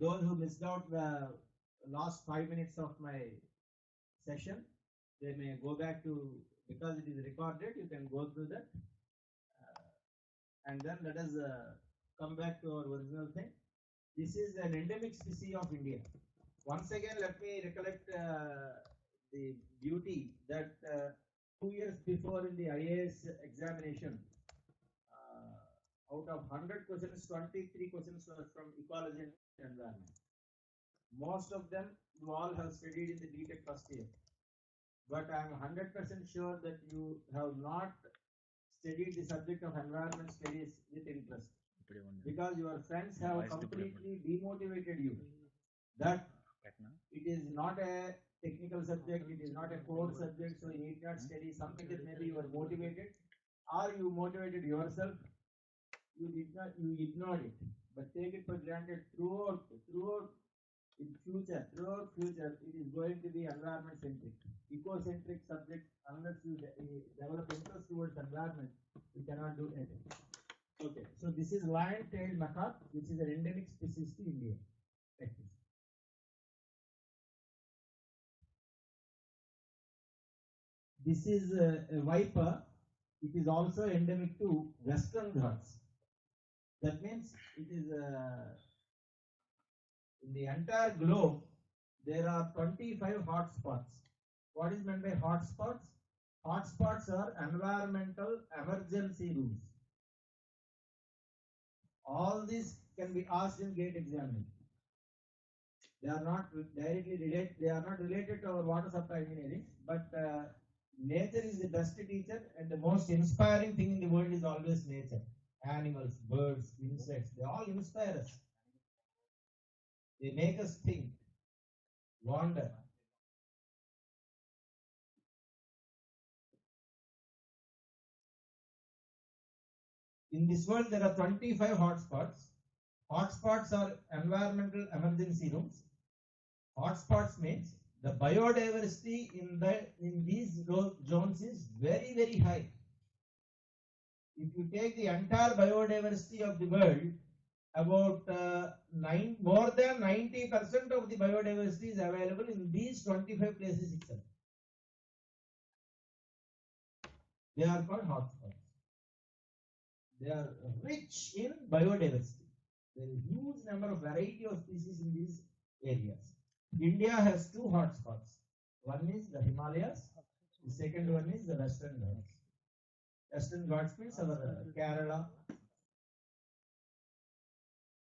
those who missed out the last 5 minutes of my session, they may go back to, because it is recorded, you can go through that. And then let us come back to our original thing. This is an endemic species of India. Once again, let me recollect the beauty that 2 years before in the IAS examination, out of 100 questions, 23 questions were from ecology and environment. Most of them you all have studied in the BTech first year. But I am 100% sure that you have not studied the subject of environment studies with interest. Because your friends have completely demotivated you. That it is not a technical subject, it is not a core subject, so you need not study something that maybe you are motivated, or you motivated yourself, you ignored it. But take it for granted throughout future, it is going to be environment centric, eco-centric subject. Unless you develop interest towards environment, you cannot do anything. Okay, so this is lion-tailed macaque, which is an endemic species to India. This is a viper. It is also endemic to Western Ghats. That means it is in the entire globe there are 25 hotspots. What is meant by hotspots? Hotspots are environmental emergency rooms. All these can be asked in GATE examination. They are not directly related. They are not related to our water supply engineering, but nature is the best teacher, and the most inspiring thing in the world is always nature. Animals, birds, insects, they all inspire us. They make us think, wonder. In this world, there are 25 hotspots. Hotspots are environmental emergency rooms. Hotspots means the biodiversity in these zones is very, very high. If you take the entire biodiversity of the world, about more than 90% of the biodiversity is available in these 25 places itself. They are called hotspots. They are rich in biodiversity. There is a huge number of variety of species in these areas. India has two hotspots. One is the Himalayas. The second one is the Western Ghats. Western Ghats means our Kerala.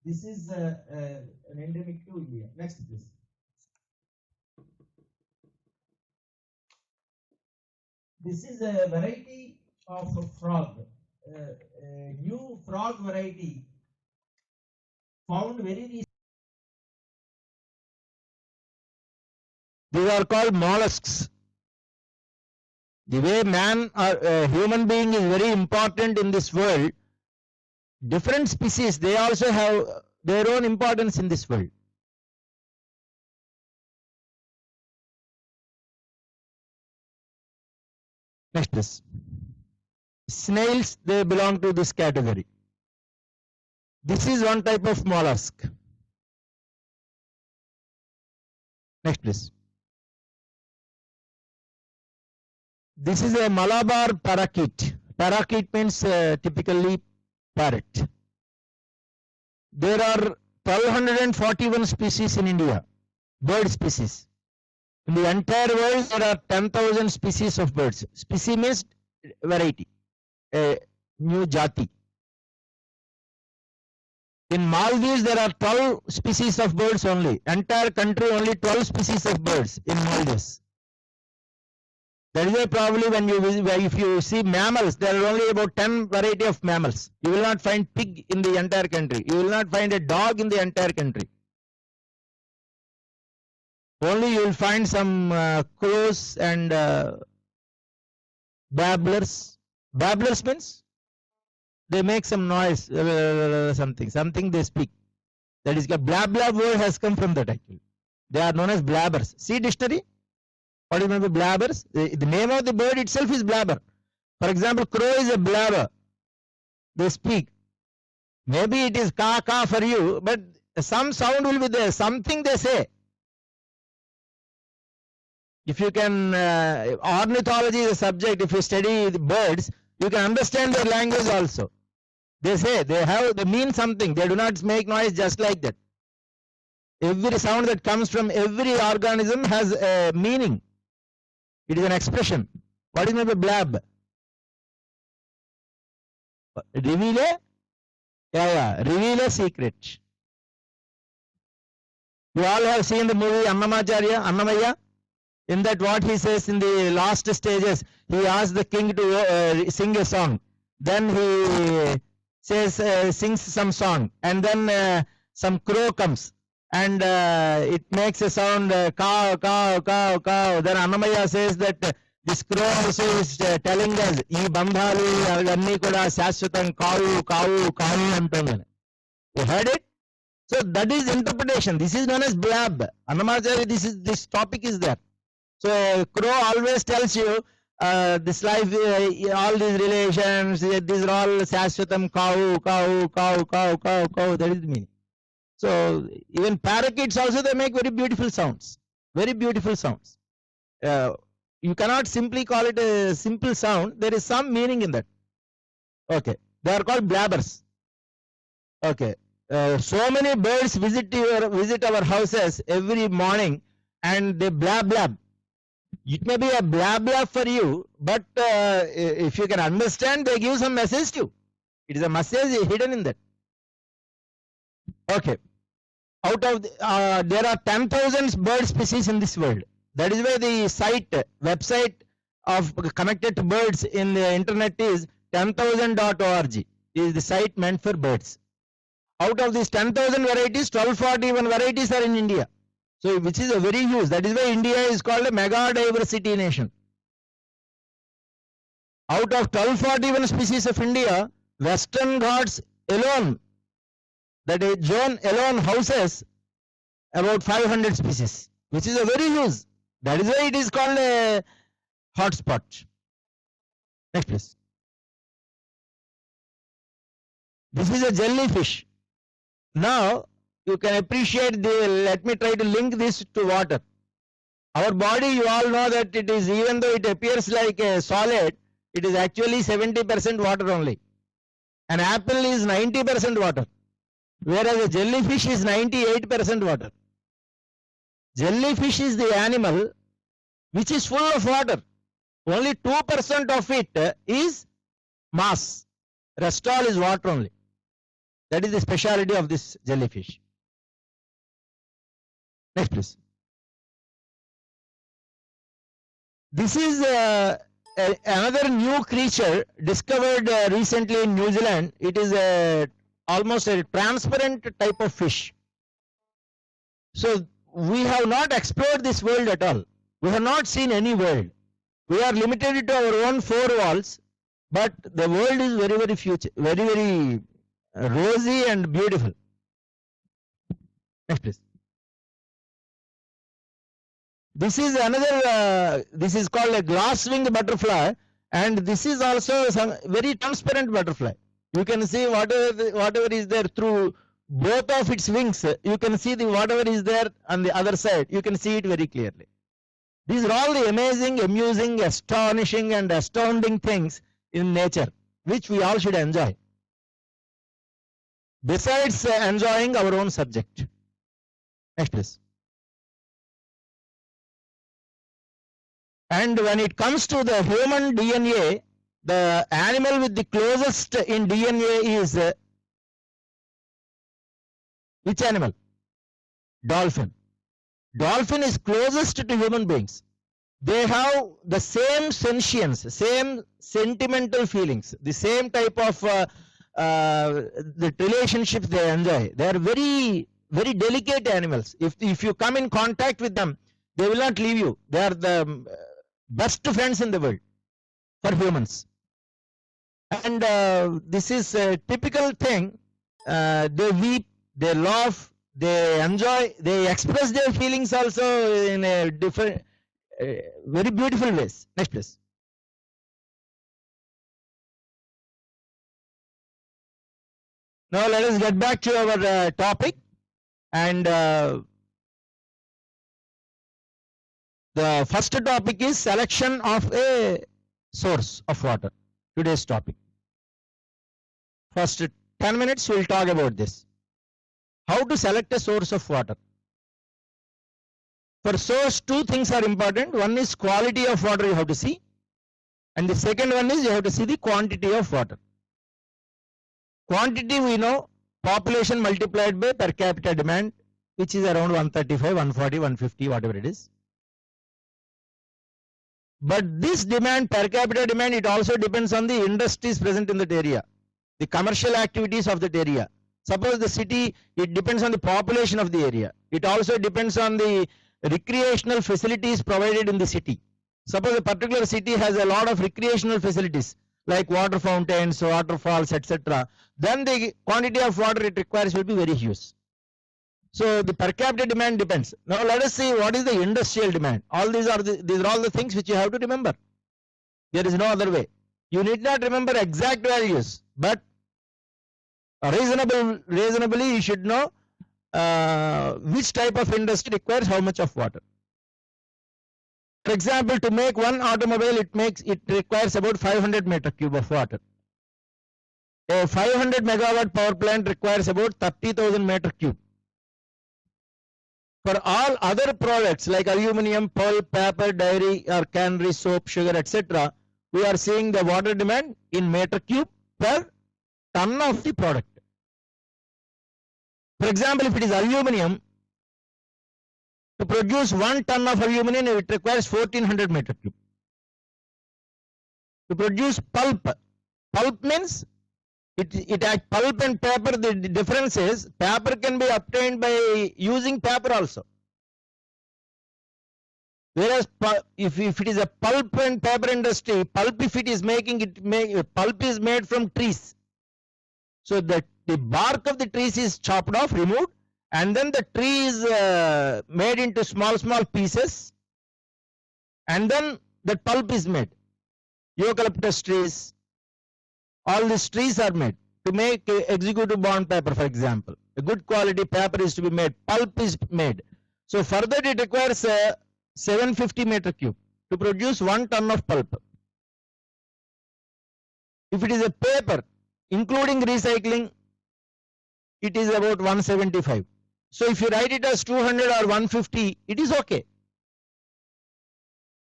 This is an endemic to India. Next, please. This is a variety of frog, a new frog variety found very recently. These are called mollusks. The way man or human being is very important in this world, different species, they also have their own importance in this world. Next please. Snails, they belong to this category. This is one type of mollusk. Next please. This is a Malabar parakeet. Parakeet means typically parrot. There are 1241 species in India, bird species. In the entire world, there are 10,000 species of birds. Species means variety, a new jati. In Maldives, there are 12 species of birds only. Entire country, only 12 species of birds in Maldives. That is why probably when you visit, if you see mammals, there are only about 10 variety of mammals. You will not find pig in the entire country. You will not find a dog in the entire country. Only you will find some crows and babblers. Babblers means they make some noise, something they speak. That is, blab blab word has come from that actually. They are known as blabbers. See dictionary. What do you mean by blabbers? The name of the bird itself is blabber. For example, crow is a blabber. They speak. Maybe it is ka ka for you, but some sound will be there, something they say. If you can, ornithology is a subject, if you study the birds, you can understand their language also. They say, they mean something, they do not make noise just like that. Every sound that comes from every organism has a meaning. It is an expression. What is meant by blab? Reveal a secret. You all have seen the movie Annamaya. In that, what he says in the last stages, he asks the king to sing a song. Then he says, sings some song, and then some crow comes, and it makes a sound, cow, cow, cow, cow. Then Annamaya says that this crow also is telling us, "Ee bandhalu avanni kuda shashwatam kavu, kavu, kavu antundani." You heard it? So that is interpretation. This is known as blab. Annamacharya, this topic is there. So crow always tells you this life, all these relations, these are all shashwatam, cow, cow, cow, cow, cow, cow. That is the meaning. So even parakeets also, they make very beautiful sounds. Very beautiful sounds. You cannot simply call it a simple sound. There is some meaning in that. Okay. They are called blabbers. Okay. So many birds visit our houses every morning, and they blab blab. It may be a blab blab for you, but if you can understand, they give some message to you. It is a message hidden in that. Okay. Out of there are 10,000 bird species in this world. That is why the website of connected to birds in the internet is 10,000.org. Is the site meant for birds. Out of these 10,000 varieties, 1241 varieties are in India. So, which is a very huge. That is why India is called a mega diversity nation. Out of 1241 species of India, Western Ghats alone, that is zone alone, houses about 500 species, which is a very huge. That is why it is called a hotspot. Next, please. This is a jellyfish. Now, you can appreciate let me try to link this to water. Our body, you all know that it is, even though it appears like a solid, it is actually 70% water only. An apple is 90% water, whereas a jellyfish is 98% water. Jellyfish is the animal which is full of water. Only 2% of it is mass. Rest all is water only. That is the speciality of this jellyfish. Next, please. This is another new creature discovered recently in New Zealand. It is almost a transparent type of fish. So we have not explored this world at all. We have not seen any world. We are limited to our own four walls, but the world is very, very future, very, very rosy and beautiful. Next, please. This is another, this is called a glass-winged butterfly, and this is also some very transparent butterfly. You can see whatever is there through both of its wings. You can see whatever is there on the other side. You can see it very clearly. These are all the amazing, amusing, astonishing, and astounding things in nature, which we all should enjoy, besides enjoying our own subject. Next, please. And when it comes to the human DNA, the animal with the closest in DNA is which animal? Dolphin. Dolphin is closest to human beings. They have the same sentience, same sentimental feelings, the same type of the relationship they enjoy. They are very, very delicate animals. If you come in contact with them, they will not leave you. They are the best friends in the world for humans. And this is a typical thing. They weep, they laugh, they enjoy, they express their feelings also in a different, very beautiful ways. Next, please. Now let us get back to our topic. And the first topic is selection of a source of water. Today's topic. First 10 minutes we'll talk about this. How to select a source of water. For source, two things are important. One is quality of water you have to see. And the second one is you have to see the quantity of water. Quantity we know, population multiplied by per capita demand, which is around 135, 140, 150, whatever it is. But this demand, per capita demand, it also depends on the industries present in that area, the commercial activities of that area. Suppose the city, it depends on the population of the area. It also depends on the recreational facilities provided in the city. Suppose a particular city has a lot of recreational facilities like water fountains, waterfalls, etc. Then the quantity of water it requires will be very huge. So the per capita demand depends. Now let us see what is the industrial demand. All these are all the things which you have to remember. There is no other way. You need not remember exact values, but reasonably you should know which type of industry requires how much of water. For example, to make one automobile, it requires about 500 meter cube of water. A 500 megawatt power plant requires about 30,000 meter cube. For all other products like aluminum, pulp, paper, dairy or cannery, soap, sugar, etc., we are seeing the water demand in meter cube per ton of the product. For example, if it is aluminum, to produce 1 ton of aluminum, it requires 1400 meter cube. To produce pulp, pulp means pulp and paper, the difference is paper can be obtained by using paper also. Whereas if it is a pulp and paper industry, pulp if it is pulp is made from trees. So the bark of the trees is chopped off, removed, and then the tree is made into small pieces, and then the pulp is made. Eucalyptus trees, all these trees are made to make executive bond paper, for example. A good quality paper is to be made, pulp is made. So further it requires 750 meter cube to produce 1 ton of pulp. If it is a paper, including recycling, it is about 175. So if you write it as 200 or 150, it is okay.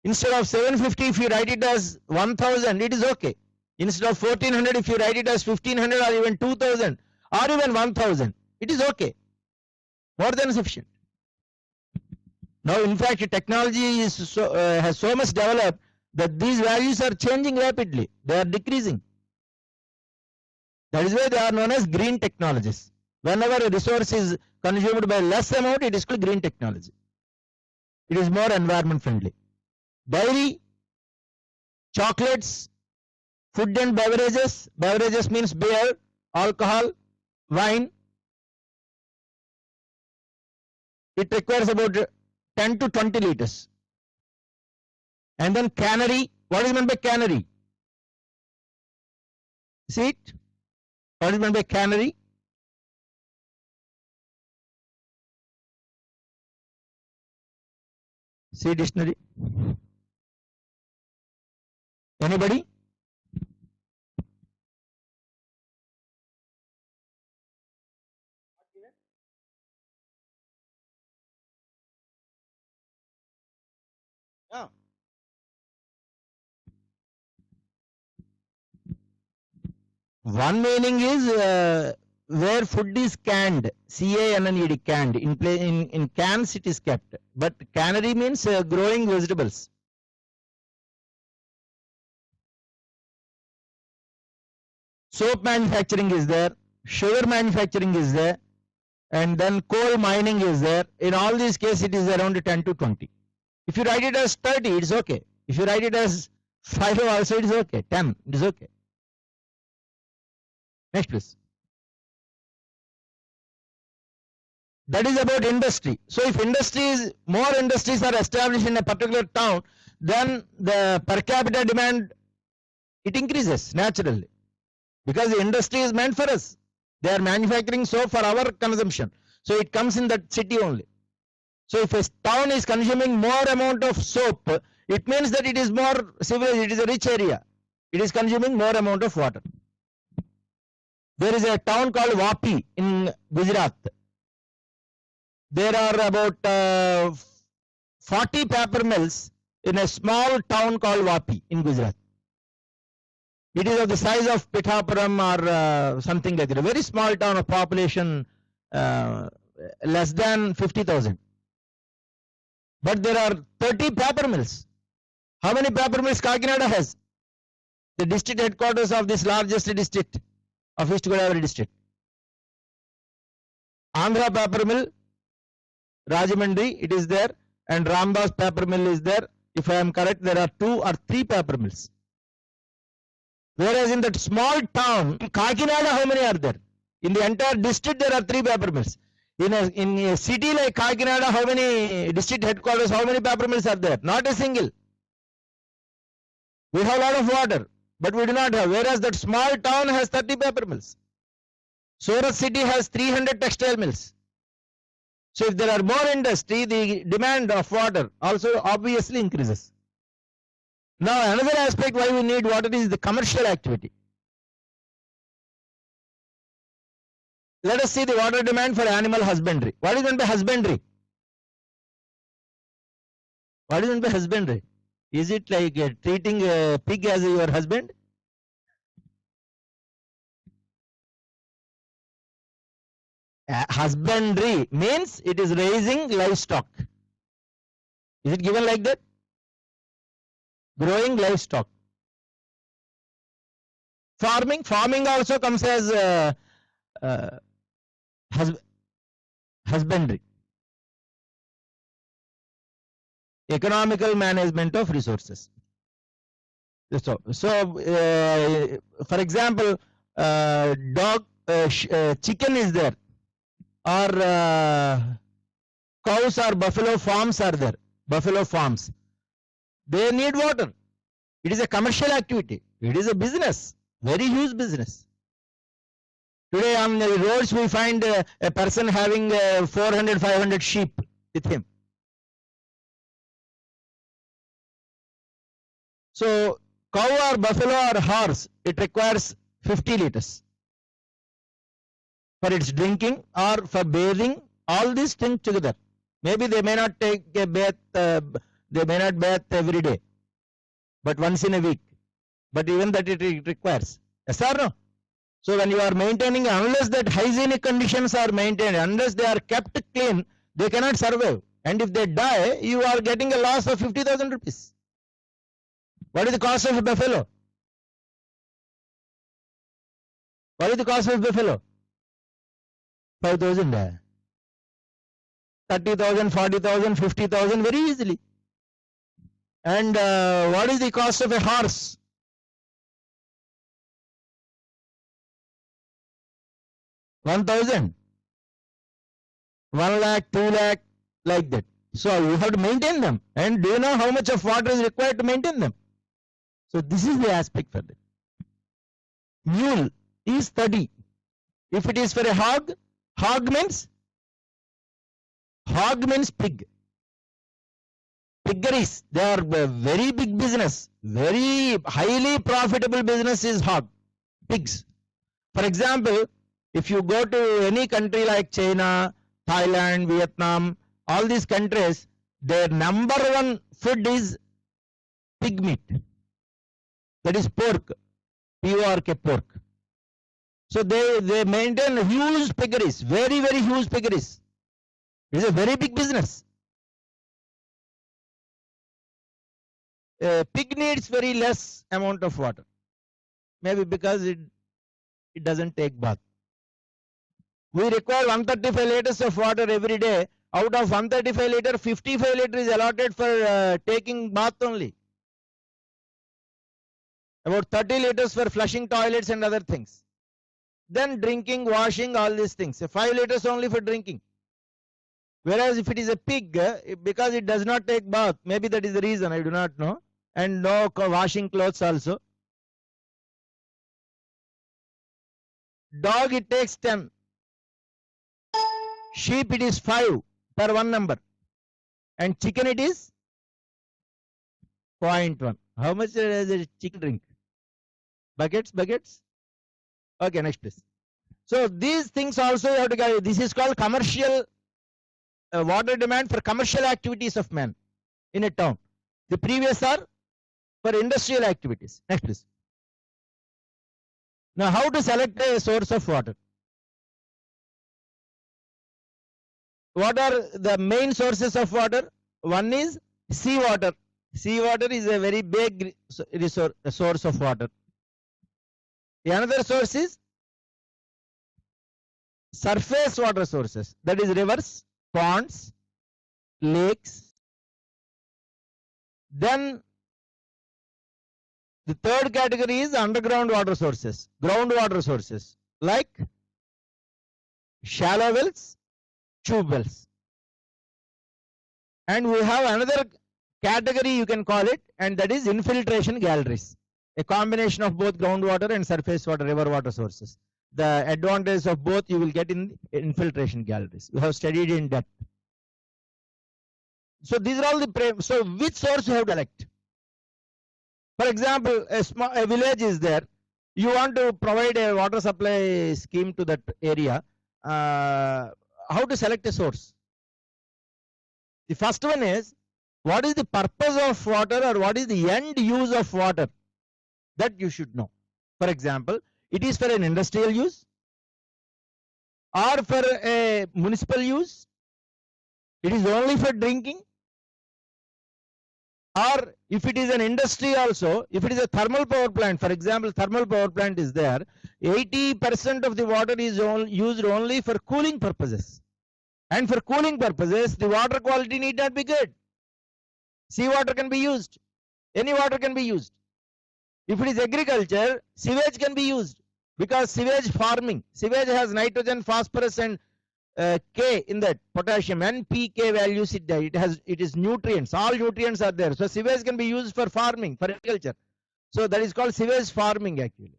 Instead of 750, if you write it as 1000, it is okay. Instead of 1400, if you write it as 1500 or even 2000 or even 1000, it is okay. More than sufficient. Now, in fact, technology is has so much developed that these values are changing rapidly. They are decreasing. That is why they are known as green technologies. Whenever a resource is consumed by less amount, it is called green technology. It is more environment friendly. Dairy, chocolates, food and beverages. Beverages means beer, alcohol, wine. It requires about 10 to 20 liters. And then cannery. What is meant by cannery? See it? What is meant by cannery? See dictionary. Anybody? Yeah. One meaning is where food is canned, C-A-N-N-E-D, canned. In cans it is kept. But cannery means growing vegetables. Soap manufacturing is there, sugar manufacturing is there, and then coal mining is there. In all these cases, it is around 10 to 20. If you write it as 30, it's okay. If you write it as 5 also, it is okay. 10, it is okay. Next, please. That is about industry. So if more industries are established in a particular town, then the per capita demand, it increases naturally. Because the industry is meant for us. They are manufacturing so for our consumption. So it comes in that city only. So if a town is consuming more amount of soap, it means that it is more civilized, it is a rich area. It is consuming more amount of water. There is a town called Vapi in Gujarat. There are about 40 paper mills in a small town called Vapi in Gujarat. It is of the size of Pithapuram or something like that. A very small town of population less than 50,000. But there are 30 paper mills. How many paper mills Kakinada has? The district headquarters of this largest district of East Godavari district. Andhra paper mill, Rajahmundry, it is there, and Ramdas paper mill is there. If I am correct, there are 2 or 3 paper mills. Whereas in that small town, in Kakinada, how many are there? In the entire district, there are 3 paper mills. In a city like Kakinada, how many district headquarters, how many paper mills are there? Not a single. We have a lot of water, but we do not have. Whereas that small town has 30 paper mills. Surat city has 300 textile mills. So if there are more industry, the demand of water also obviously increases. Now another aspect why we need water is the commercial activity. Let us see the water demand for animal husbandry. What is meant by husbandry? What is meant by husbandry? Is it like treating a pig as your husband? Husbandry means it is raising livestock. Is it given like that? Growing livestock. Farming also comes as husbandry. Economical management of resources. So for example, chicken is there, or cows or buffalo farms are there. Buffalo farms. They need water. It is a commercial activity. It is a business. Very huge business. Today on the roads we find a person having 400, 500 sheep with him. So cow or buffalo or horse, it requires 50 liters for its drinking or for bathing, all these things together. Maybe they may not take a bath, they may not bath every day, but once in a week. But even that it requires. Yes or no? So when you are maintaining, unless that hygienic conditions are maintained, unless they are kept clean, they cannot survive. And if they die, you are getting a loss of 50,000 rupees. What is the cost of a buffalo? What is the cost of buffalo? 5,000. 30,000, 40,000, 50,000 very easily. And what is the cost of a horse? 1,000, 1 lakh, 2 lakh, like that. So you have to maintain them. And do you know how much of water is required to maintain them? So this is the aspect for that. Mule is 30. If it is for a hog means pig. Piggeries, they are a very big business. Very highly profitable business is hog, pigs. For example, if you go to any country like China, Thailand, Vietnam, all these countries, their number one food is pig meat. That is pork, P-O-R-K, pork. So they maintain huge piggeries, very, very huge piggeries. It is a very big business. Pig needs very less amount of water. Maybe because it doesn't take bath. We require 135 liters of water every day. Out of 135 liters, 55 liters is allotted for taking bath only. About 30 liters for flushing toilets and other things. Then drinking, washing, all these things. 5 liters only for drinking. Whereas if it is a pig, because it does not take bath, maybe that is the reason, I do not know. And no washing clothes also. Dog, it takes 10. Sheep it is 5 per one number. And chicken it is 0.1. How much does a chicken drink? Buckets? Okay, next please. So these things also you have to carry. This is called commercial water demand for commercial activities of man in a town. The previous are for industrial activities. Next please. Now how to select a source of water? What are the main sources of water? One is seawater. Seawater is a very big source of water. Another source is surface water sources, that is rivers, ponds, lakes. Then the third category is underground water sources, groundwater sources like shallow wells, tube wells. And we have another category you can call it, and that is infiltration galleries, a combination of both groundwater and surface water, river water sources. The advantage of both you will get in infiltration galleries. We have studied in depth. So these are all the so which source you have to select? For example, a village is there. You want to provide a water supply scheme to that area. How to select a source? The first one is, what is the purpose of water, or what is the end use of water? That you should know. For example, it is for an industrial use or for a municipal use. It is only for drinking. Or if it is an industry also, if it is a thermal power plant, for example, thermal power plant is there, 80% of the water is used only for cooling purposes. And for cooling purposes, the water quality need not be good. Seawater can be used. Any water can be used. If it is agriculture, sewage can be used, because sewage farming, sewage has nitrogen, phosphorus and K in that, potassium, NPK values it is nutrients, all nutrients are there. So sewage can be used for farming, for agriculture. So that is called sewage farming actually.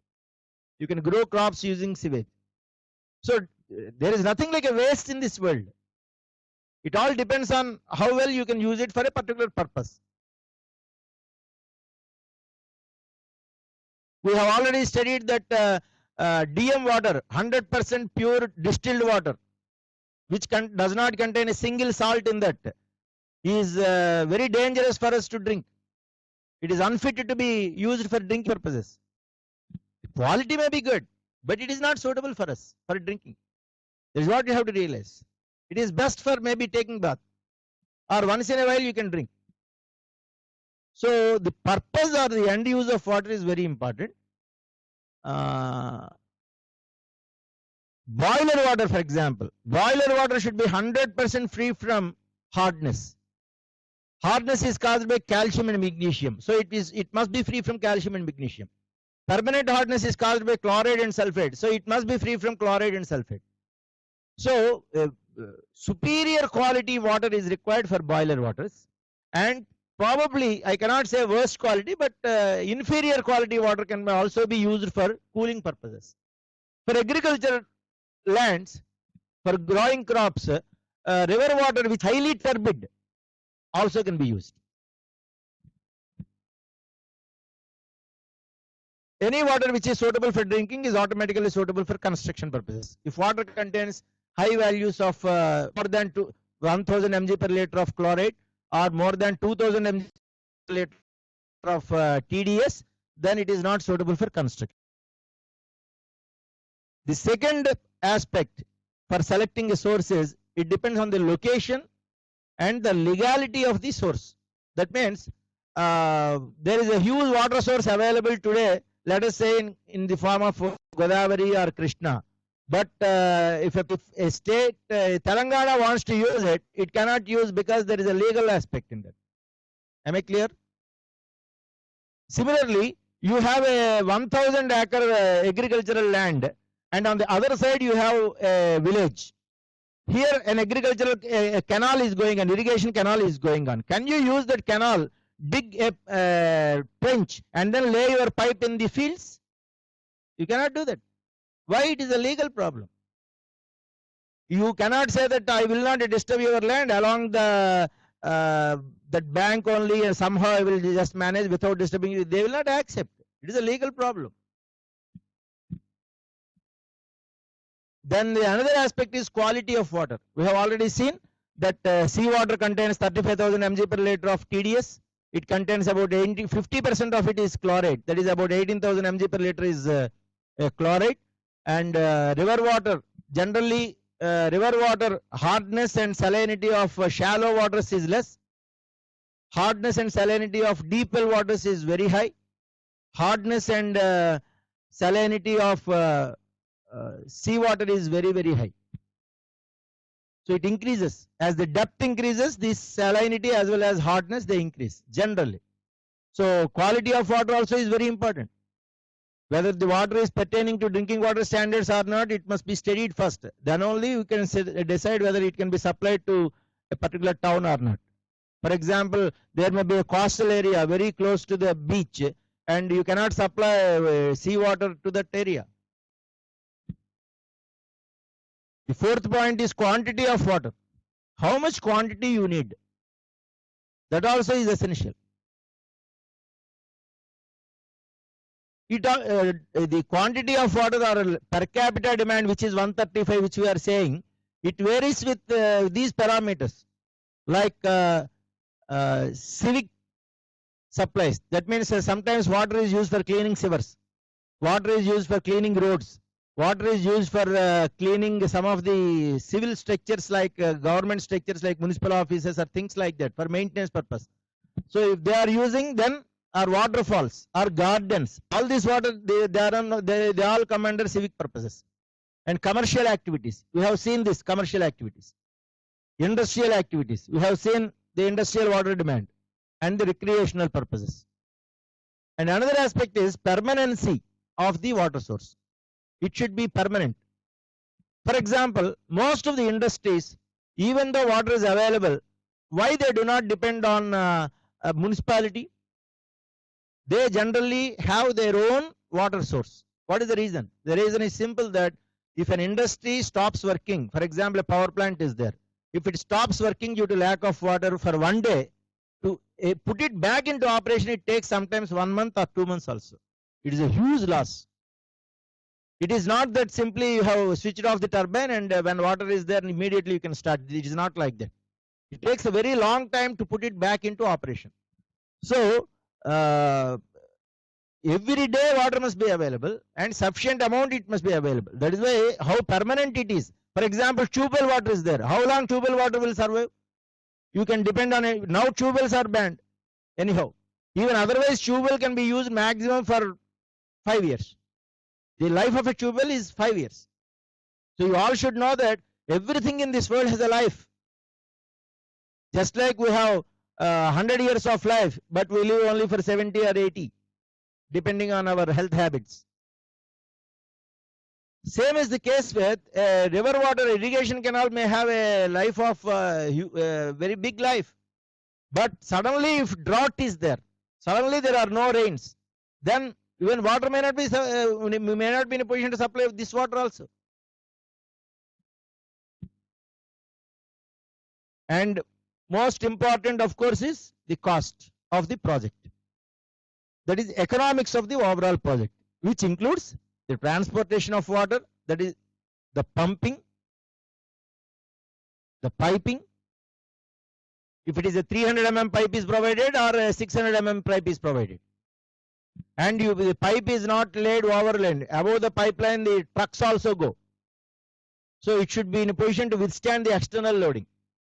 You can grow crops using sewage. So there is nothing like a waste in this world. It all depends on how well you can use it for a particular purpose. We have already studied that DM water, 100% pure distilled water, which does not contain a single salt in that, is very dangerous for us to drink. It is unfit to be used for drinking purposes. The quality may be good, but it is not suitable for us for drinking. That is what you have to realize. It is best for maybe taking bath, or once in a while you can drink. So the purpose or the end use of water is very important. Boiler water, for example, boiler water should be 100% free from hardness. Hardness is caused by calcium and magnesium, so it must be free from calcium and magnesium. Permanent hardness is caused by chloride and sulfate, so it must be free from chloride and sulfate. So superior quality water is required for boiler waters, and probably I cannot say worst quality, but inferior quality water can also be used for cooling purposes. For agriculture lands, for growing crops, river water which highly turbid also can be used. Any water which is suitable for drinking is automatically suitable for construction purposes. If water contains high values of more than 1000 mg per liter of chloride, or more than 2000 mg per liter of TDS, then it is not suitable for construction. The second aspect for selecting a source is, it depends on the location and the legality of the source. That means there is a huge water source available today, let us say in the form of Godavari or Krishna. But if a state, Telangana wants to use it, it cannot use because there is a legal aspect in that. Am I clear? Similarly, you have a 1000 acre agricultural land, and on the other side you have a village. Here an agricultural canal is going on, irrigation canal is going on. Can you use that canal, dig a trench and then lay your pipe in the fields? You cannot do that. Why? It is a legal problem. You cannot say that I will not disturb your land along the that bank only, and somehow I will just manage without disturbing you. They will not accept. It is a legal problem. Then the another aspect is quality of water. We have already seen that seawater contains 35,000 mg per liter of TDS. It contains about 50% of it is chloride. That is about 18,000 mg per liter is chloride. And river water, generally river water hardness and salinity of shallow waters is less. Hardness and salinity of deep well waters is very high. Hardness and salinity of seawater is very, very high. So it increases. As the depth increases, this salinity as well as hardness, they increase generally. So quality of water also is very important. Whether the water is pertaining to drinking water standards or not, it must be studied first. Then only you can decide whether it can be supplied to a particular town or not. For example, there may be a coastal area very close to the beach, and you cannot supply seawater to that area. The fourth point is quantity of water. How much quantity you need? That also is essential. The quantity of water or per capita demand, which is 135, which we are saying, it varies with these parameters, like civic supplies. That means sometimes water is used for cleaning sewers, water is used for cleaning roads, water is used for cleaning some of the civil structures like government structures like municipal offices or things like that for maintenance purpose. So if they are using, then or waterfalls or gardens, all this water they all come under civic purposes. And commercial activities, we have seen this commercial activities. Industrial activities, we have seen the industrial water demand and the recreational purposes. And another aspect is permanency of the water source. It should be permanent. For example, most of the industries, even though water is available, why they do not depend on a municipality? They generally have their own water source. What is the reason? The reason is simple, that if an industry stops working, for example, a power plant is there. If it stops working due to lack of water for one day, to put it back into operation, it takes sometimes 1 month or 2 months also. It is a huge loss. It is not that simply you have switched off the turbine and when water is there immediately you can start. It is not like that. It takes a very long time to put it back into operation. So every day water must be available and sufficient amount it must be available. That is why how permanent it is. For example, tube well water is there. How long tube well water will survive? You can depend on it. Now tube wells are banned. Anyhow, even otherwise tube well can be used maximum for 5 years. The life of a tube well is 5 years. So you all should know that everything in this world has a life. Just like we have 100 years of life, but we live only for 70 or 80, depending on our health habits. Same is the case with river water. Irrigation canal may have a life of very big life, but suddenly if drought is there, suddenly there are no rains, then even water may not be in a position to supply this water also. And most important, of course, is the cost of the project. That is economics of the overall project, which includes the transportation of water, that is the pumping, the piping. If it is a 300 mm pipe is provided or a 600 mm pipe is provided, and the pipe is not laid overland, above the pipeline the trucks also go. So it should be in a position to withstand the external loading.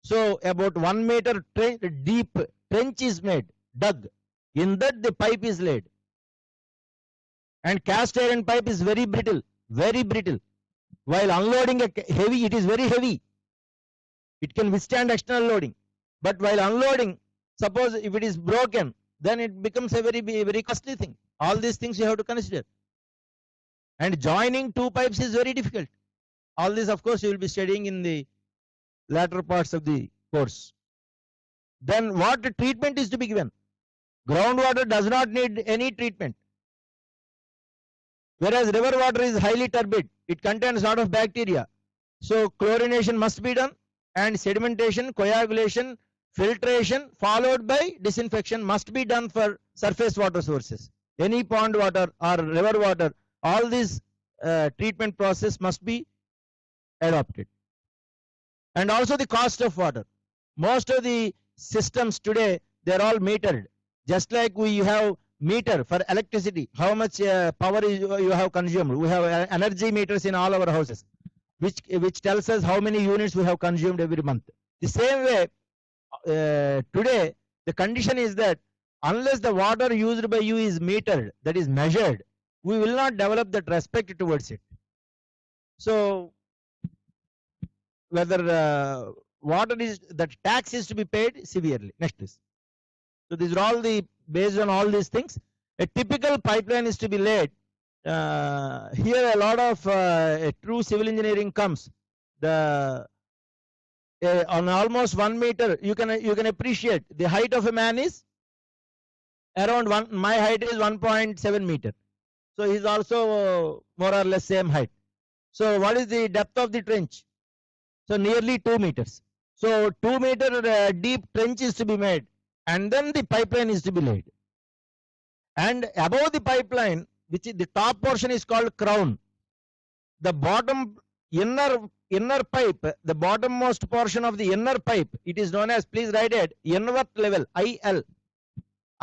So about 1 meter deep trench is made, dug. In that the pipe is laid. And cast iron pipe is very brittle, very brittle. While unloading a heavy, it is very heavy. It can withstand external loading. But while unloading, suppose if it is broken, then it becomes a very costly thing. All these things you have to consider. And joining two pipes is very difficult. All this, of course, you will be studying in the latter parts of the course. Then what treatment is to be given? Groundwater does not need any treatment. Whereas river water is highly turbid. It contains a lot of bacteria. So chlorination must be done, and sedimentation, coagulation, filtration followed by disinfection must be done for surface water sources. Any pond water or river water, all these treatment process must be adopted. And also the cost of water. Most of the systems today, they are all metered. Just like we have meter for electricity, how much power you have consumed. We have energy meters in all our houses, which tells us how many units we have consumed every month. The same way, today the condition is that unless the water used by you is metered, that is measured, we will not develop that respect towards it. So whether water is, that tax is to be paid severely. Next please. So these are all the, based on all these things, a typical pipeline is to be laid. Here a lot of true civil engineering comes. The on almost 1 meter, you can appreciate the height of a man is around my height is 1.7 meter. So he's also more or less same height. So what is the depth of the trench? So nearly 2 meters. So 2 meter deep trench is to be made, and then the pipeline is to be laid. And above the pipeline, which is the top portion, is called crown. The bottom inner pipe, the bottommost portion of the inner pipe, it is known as, please write it, invert level, IL.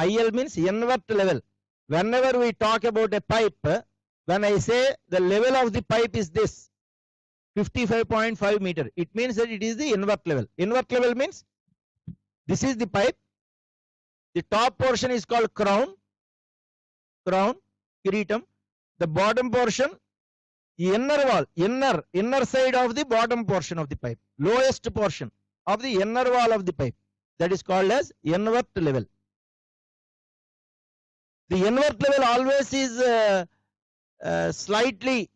IL means invert level. Whenever we talk about a pipe, when I say the level of the pipe is this 55.5 meter, it means that it is the invert level. Invert level means this is the pipe. The top portion is called crown, kiritam. The bottom portion, inner wall, inner side of the bottom portion of the pipe, lowest portion of the inner wall of the pipe, that is called as invert level. The invert level always is slightly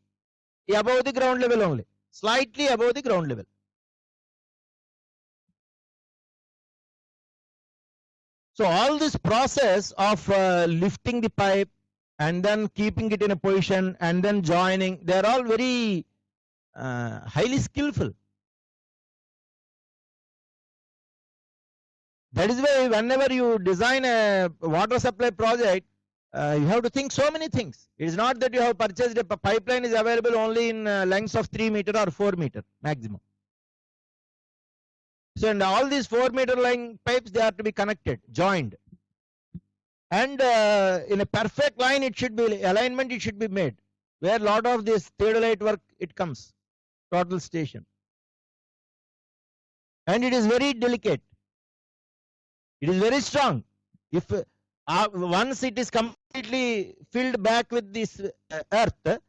above the ground level only, slightly above the ground level. So all this process of lifting the pipe and then keeping it in a position and then joining, they are all very highly skillful. That is why whenever you design a water supply project, you have to think so many things. It is not that you have purchased a pipeline is available only in lengths of 3 meter or 4 meter maximum. So and all these 4 meter line pipes, they are to be connected, joined. And in a perfect line, it should be alignment, it should be made. Where a lot of this theodolite work, it comes, total station. And it is very delicate. It is very strong. If once it is completely filled back with this earth,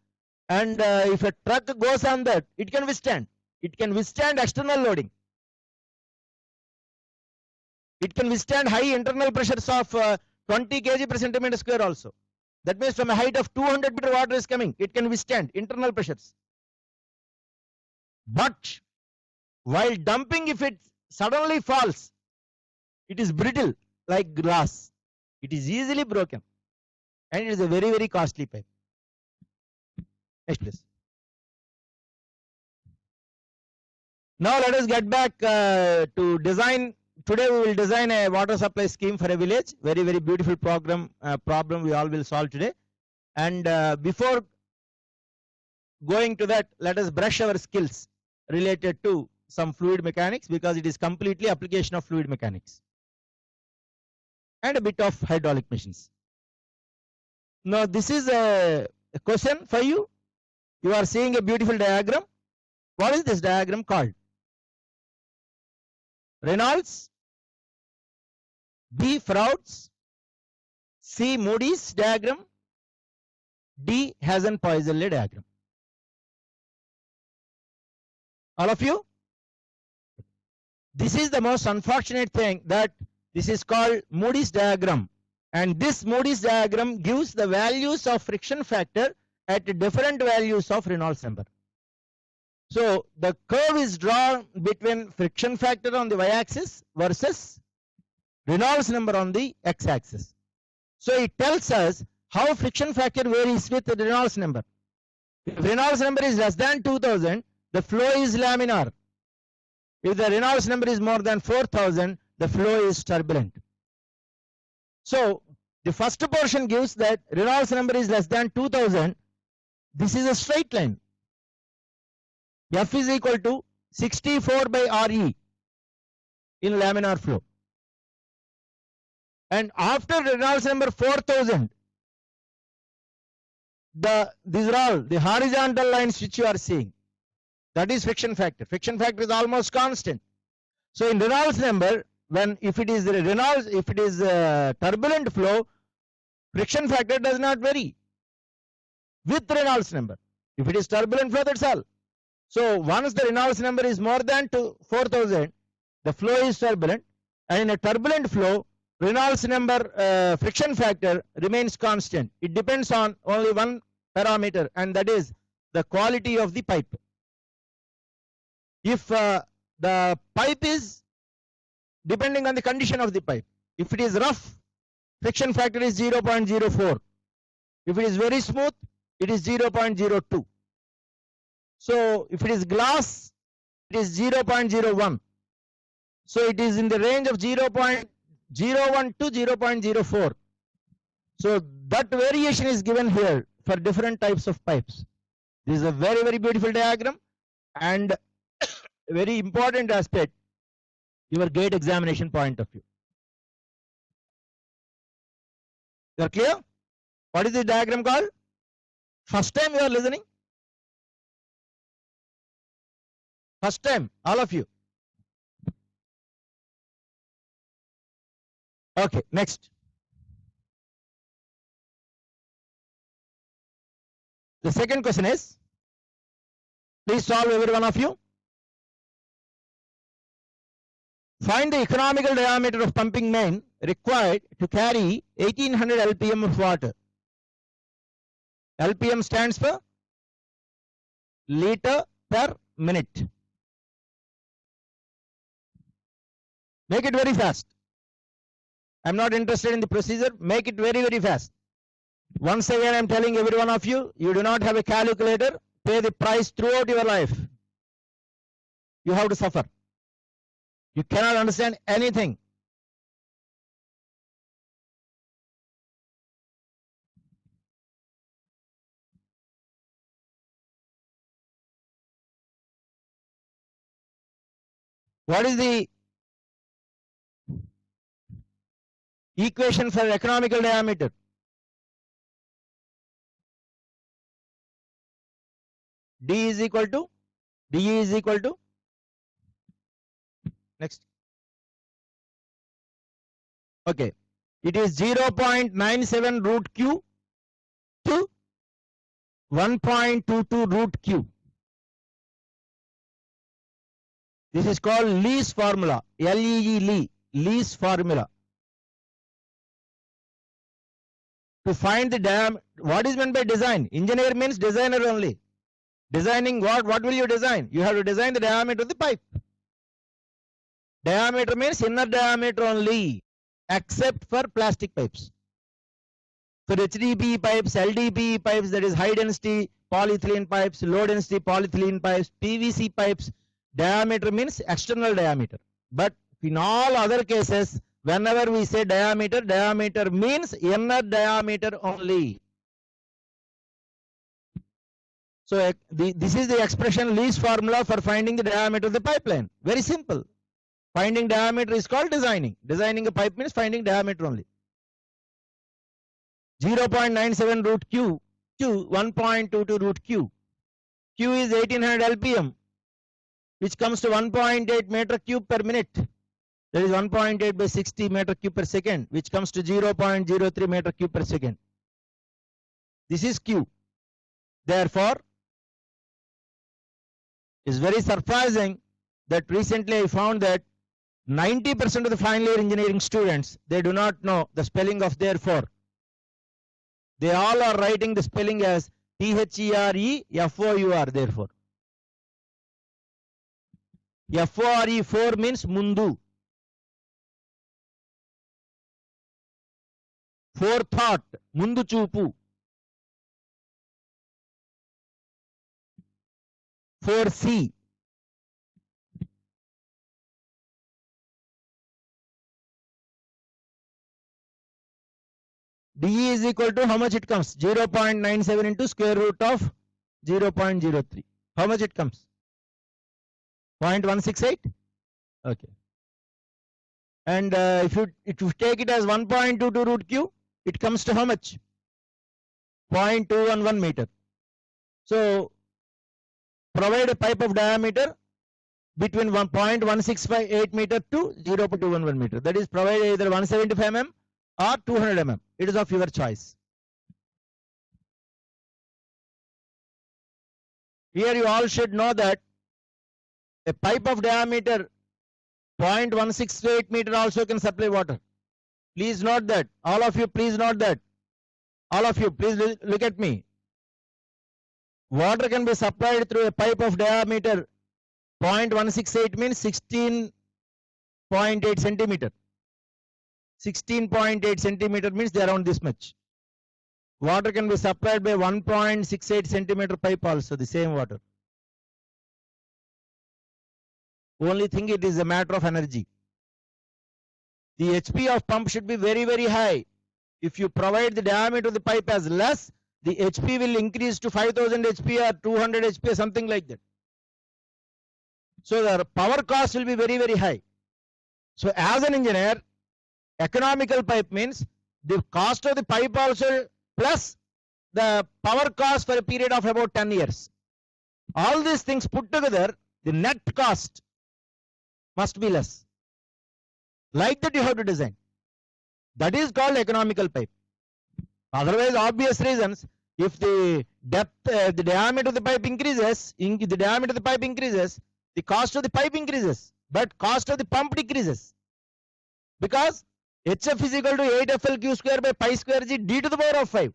and if a truck goes on that, it can withstand. It can withstand external loading. It can withstand high internal pressures of 20 kg per centimeter square also. That means from a height of 200 meter water is coming, it can withstand internal pressures. But while dumping, if it suddenly falls, it is brittle like glass. It is easily broken, and it is a very, very costly pipe. Next please. Now let us get back to design. Today we will design a water supply scheme for a village. Very, very beautiful problem we all will solve today. And before going to that, let us brush our skills related to some fluid mechanics, because it is completely application of fluid mechanics and a bit of hydraulic machines. Now this is a question for you. You are seeing a beautiful diagram. What is this diagram called? Reynolds, B. Froude's, C. Moody's diagram, D. Hazen-Poiseuille diagram. All of you? This is the most unfortunate thing, that this is called Moody's diagram, and this Moody's diagram gives the values of friction factor at different values of Reynolds number. So the curve is drawn between friction factor on the y-axis versus Reynolds number on the x-axis. So it tells us how friction factor varies with the Reynolds number. If Reynolds number is less than 2000, the flow is laminar. If the Reynolds number is more than 4000, the flow is turbulent. So the first portion gives that Reynolds number is less than 2000. This is a straight line. F is equal to 64 by Re in laminar flow. And after Reynolds number 4000, these are all the horizontal lines which you are seeing. That is friction factor. Friction factor is almost constant. So in Reynolds number, if it is turbulent flow, friction factor does not vary with Reynolds number. If it is turbulent flow, that's all. So once the Reynolds number is more than 4000, the flow is turbulent, and in a turbulent flow, Reynolds number friction factor remains constant. It depends on only one parameter, and that is the quality of the pipe. If the pipe is depending on the condition of the pipe, if it is rough, friction factor is 0.04. If it is very smooth, it is 0.02. So if it is glass, it is 0.01. So it is in the range of 0.01 to 0.04. So that variation is given here for different types of pipes. This is a very, very beautiful diagram and very important aspect, your gate examination point of view. You are clear? What is the diagram called? First time you are listening? First time, all of you. Okay, next. The second question is, please solve every one of you. Find the economical diameter of pumping main required to carry 1800 LPM of water. LPM stands for liter per minute. Make it very fast. I'm not interested in the procedure. Make it very, very fast. Once again, I'm telling every one of you, you do not have a calculator. Pay the price throughout your life. You have to suffer. You cannot understand anything. What is the equation for economical diameter? D is equal to, DE is equal to, next. Okay, it is 0.97 root Q to 1.22 root Q. This is called Lee's formula, Lee, Lee's formula. To find the diameter, what is meant by design? Engineer means designer only. Designing what? What will you design? You have to design the diameter of the pipe. Diameter means inner diameter only, except for plastic pipes. For HDPE pipes, LDPE pipes, that is high density polyethylene pipes, low density polyethylene pipes, PVC pipes, diameter means external diameter. But in all other cases, whenever we say diameter, diameter means inner diameter only. So this is the expression Lee's formula for finding the diameter of the pipeline. Very simple. Finding diameter is called designing. Designing a pipe means finding diameter only. 0.97 root Q to 1.22 root Q. Q is 1800 LPM, which comes to 1.8 meter cube per minute. That is 1.8 by 60 meter cube per second, which comes to 0.03 meter cube per second. This is Q. Therefore, it's very surprising that recently I found that 90% of the final year engineering students, they do not know the spelling of therefore. They all are writing the spelling as THEREFOUR, therefore. FORE, for means mundu. Forethought, mundu chupu. 4C. DE is equal to how much it comes? 0.97 into square root of 0.03. How much it comes? 0.168? Okay. And if you take it as 1.22 root q, it comes to how much? 0.211 meter. So provide a pipe of diameter between 1.1658 meter to 0.211 meter. That is, provide either 175 mm or 200 mm. It is of your choice. Here you all should know that a pipe of diameter 0.168 meter also can supply water. Please note that. All of you, please note that. All of you, please look at me. Water can be supplied through a pipe of diameter 0.168 means 16.8 centimeter. 16.8 centimeter means they are around this much. Water can be supplied by 1.68 centimeter pipe also, the same water. Only thing, it is a matter of energy. The HP of pump should be very, very high. If you provide the diameter of the pipe as less, the HP will increase to 5000 HP or 200 HP or something like that. So the power cost will be very, very high. So as an engineer, economical pipe means the cost of the pipe also plus the power cost for a period of about 10 years. All these things put together, the net cost must be less. Like that you have to design. That is called economical pipe. Otherwise, obvious reasons, if the depth, the diameter of the pipe increases, the cost of the pipe increases, but cost of the pump decreases. Because HF is equal to 8FLQ square by pi square G d to the power of 5.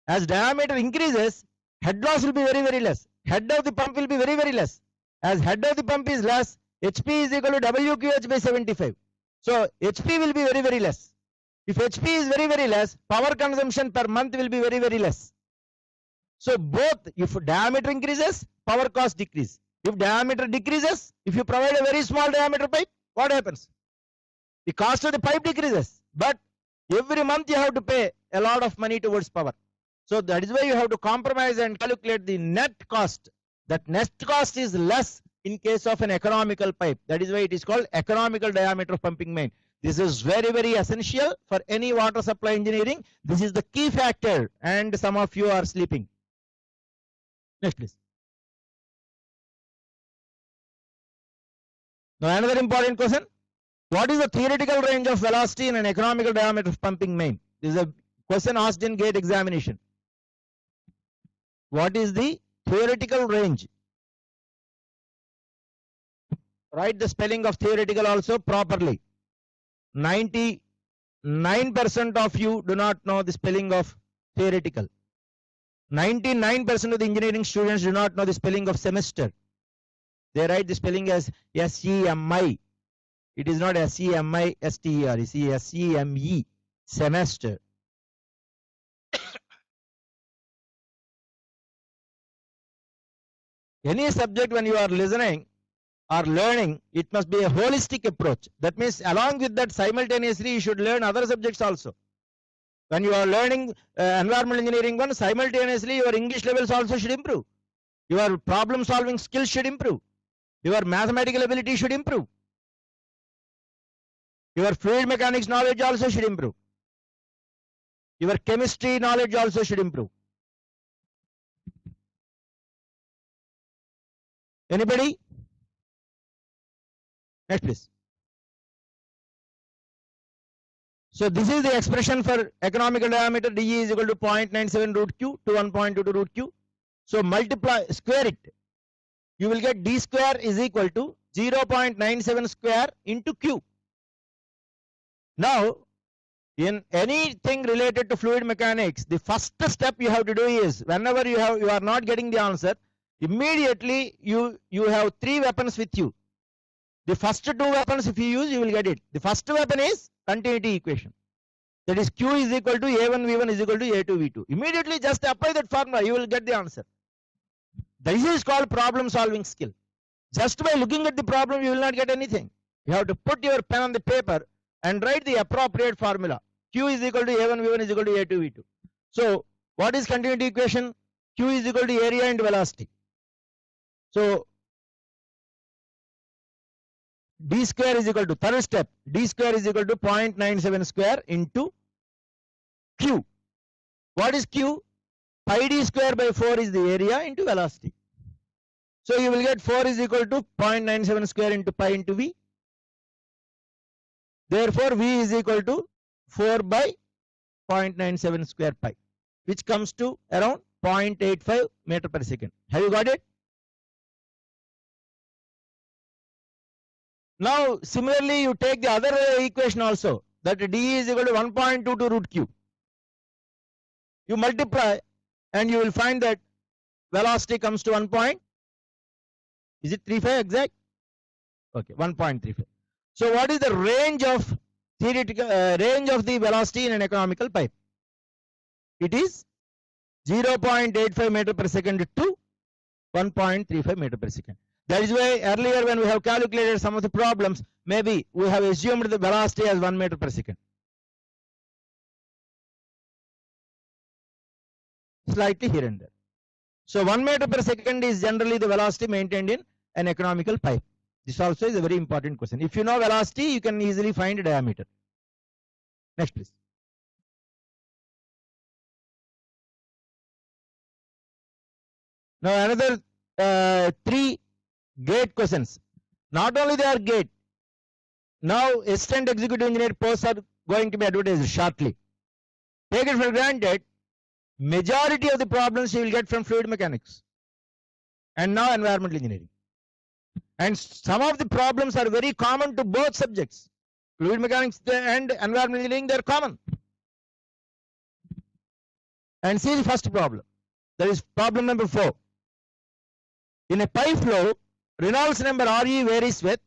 As diameter increases, head loss will be very, very less. Head of the pump will be very, very less. As head of the pump is less, HP is equal to WQH by 75. So HP will be very, very less. If HP is very, very less, power consumption per month will be very, very less. So both, if diameter increases, power cost decrease. If diameter decreases, if you provide a very small diameter pipe, what happens? The cost of the pipe decreases, but every month you have to pay a lot of money towards power. So that is why you have to compromise and calculate the net cost. That net cost is less in case of an economical pipe. That is why it is called economical diameter of pumping main. This is very, very essential for any water supply engineering. This is the key factor, and some of you are sleeping. Next, please. Now another important question. What is the theoretical range of velocity in an economical diameter of pumping main? This is a question asked in gate examination. What is the theoretical range? Write the spelling of theoretical also properly. 99% of you do not know the spelling of theoretical. 99% of the engineering students do not know the spelling of semester. They write the spelling as SEMI. It is not SEMISTER. It is SEME, semester. Any subject, when you are listening or learning, it must be a holistic approach. That means along with that, simultaneously you should learn other subjects also. When you are learning environmental engineering one, simultaneously your English levels also should improve. Your problem solving skills should improve. Your mathematical ability should improve. Your fluid mechanics knowledge also should improve. Your chemistry knowledge also should improve. Anybody? Next, please. So this is the expression for economical diameter. DE is equal to 0.97 root Q to 1.22 root Q. So multiply, square it. You will get D square is equal to 0.97 square into Q. Now, in anything related to fluid mechanics, the first step you have to do is, whenever you are not getting the answer, immediately you have three weapons with you. The first two weapons, if you use, you will get it. The first weapon is continuity equation. That is, Q is equal to A1 V1 is equal to A2 V2. Immediately just apply that formula, you will get the answer. This is called problem solving skill. Just by looking at the problem, you will not get anything. You have to put your pen on the paper and write the appropriate formula. Q is equal to A1 V1 is equal to A2 V2. So what is continuity equation? Q is equal to area into velocity. So d square is equal to, third step, d square is equal to 0.97 square into Q. What is Q? Pi d square by 4 is the area into velocity. So you will get 4 is equal to 0.97 square into pi into V. Therefore V is equal to 4 by 0.97 square pi, which comes to around 0.85 meter per second. Have you got it? Now similarly you take the other equation also, that d is equal to 1.22 root q. You multiply and you will find that velocity comes to 1 point. Is it 35 exact? Okay, 1.35. So what is the range of theoretical range of the velocity in an economical pipe? It is 0.85 meter per second to 1.35 meter per second. That is why earlier when we have calculated some of the problems, maybe we have assumed the velocity as 1 meter per second. Slightly here and there. So 1 meter per second is generally the velocity maintained in an economical pipe. This also is a very important question. If you know velocity, you can easily find a diameter. Next please. Now another 3 gate questions. Not only they are gate, now assistant executive engineer posts are going to be advertised shortly. Take it for granted, majority of the problems you will get from fluid mechanics and now environmental engineering. And some of the problems are very common to both subjects. Fluid mechanics and environmental engineering, they are common. And see the first problem. That is problem number 4. In a pipe flow, Reynolds number RE varies with.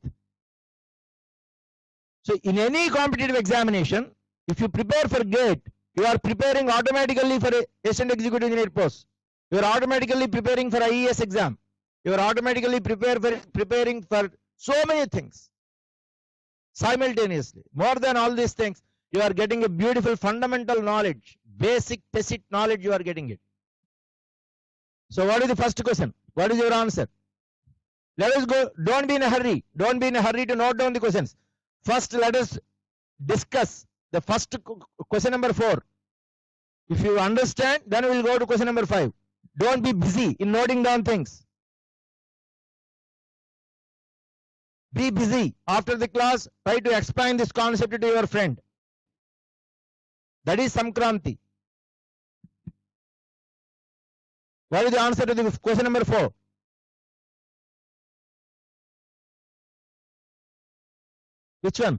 So in any competitive examination, if you prepare for GATE, you are preparing automatically for a assistant executive engineer post. You are automatically preparing for IES exam. You are automatically preparing for so many things simultaneously. More than all these things, you are getting a beautiful fundamental knowledge, basic tacit knowledge you are getting it. So what is the first question? What is your answer? Let us go. Don't be in a hurry. Don't be in a hurry to note down the questions. First let us discuss the first question number 4. If you understand, then we will go to question number 5. Don't be busy in noting down things. Be busy. After the class, try to explain this concept to your friend. That is Samkranti. What is the answer to the question number 4? Which one?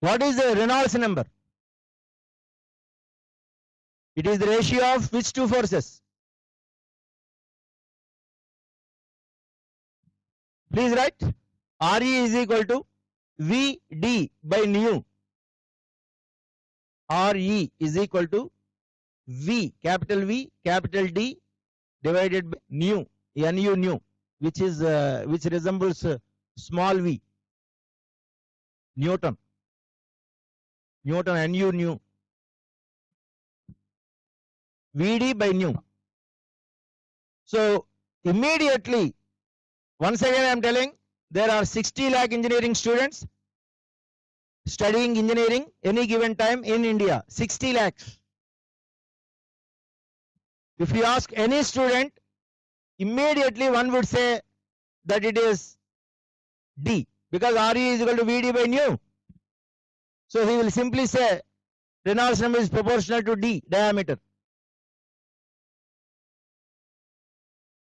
What is the Reynolds number? It is the ratio of which two forces? Please write. RE is equal to VD by nu. RE is equal to V, capital D divided by nu, nu, which is which resembles small v. Newton, nu. VD by nu. So immediately, once again I am telling, there are 60 lakh engineering students studying engineering any given time in India. 60 lakhs. If you ask any student, immediately one would say that it is D, because RE is equal to VD by nu. So he will simply say Reynolds number is proportional to D, diameter.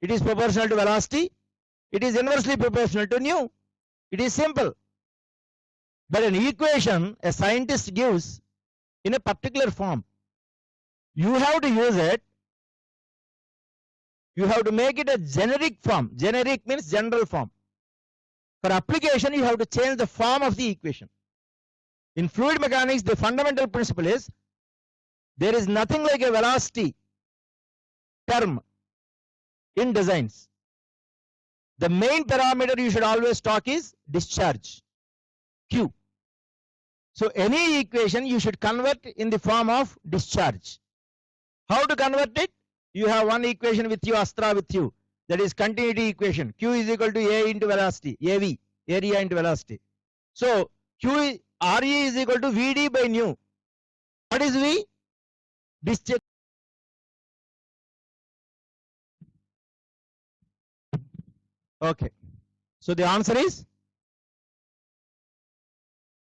It is proportional to velocity. It is inversely proportional to nu. It is simple. But an equation a scientist gives in a particular form, you have to use it. You have to make it a generic form. Generic means general form. For application, you have to change the form of the equation. In fluid mechanics, the fundamental principle is There is nothing like a velocity term in designs. The main parameter you should always talk is discharge, Q. So any equation you should convert in the form of discharge. How to convert it? You have one equation with you, Astra with you. That is continuity equation. Q is equal to A into velocity, AV, area into velocity. So RE is equal to VD by nu. What is V? Discharge. Okay. So the answer is,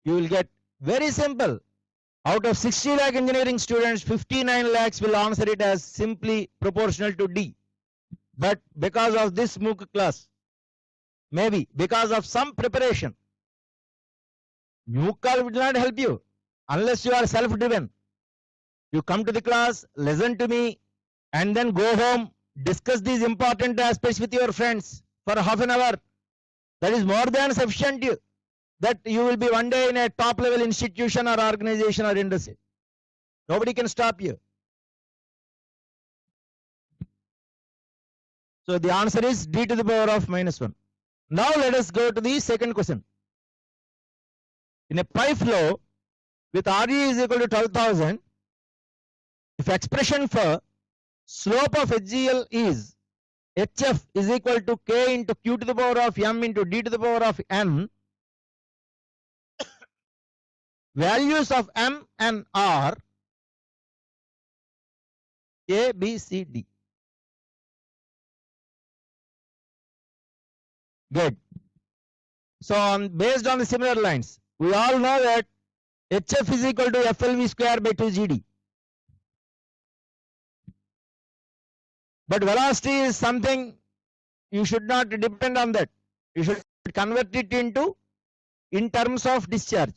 you will get very simple. Out of 60 lakh engineering students, 59 lakhs will answer it as simply proportional to D. But because of this MOOC class, maybe because of some preparation, MOOC will not help you unless you are self-driven. You come to the class, listen to me, and then go home, discuss these important aspects with your friends for half an hour. That is more than sufficient. That you will be one day in a top level institution or organization or industry. Nobody can stop you. So the answer is d to the power of -1. Now let us go to the second question. In a pi flow with RE is equal to 12,000, if expression for slope of HGL is HF is equal to K into Q to the power of M into D to the power of N, values of M and R A, B, C, D. Good. So based on the similar lines, we all know that HF is equal to FLV square by 2GD. But velocity is something you should not depend on that. You should convert it into in terms of discharge.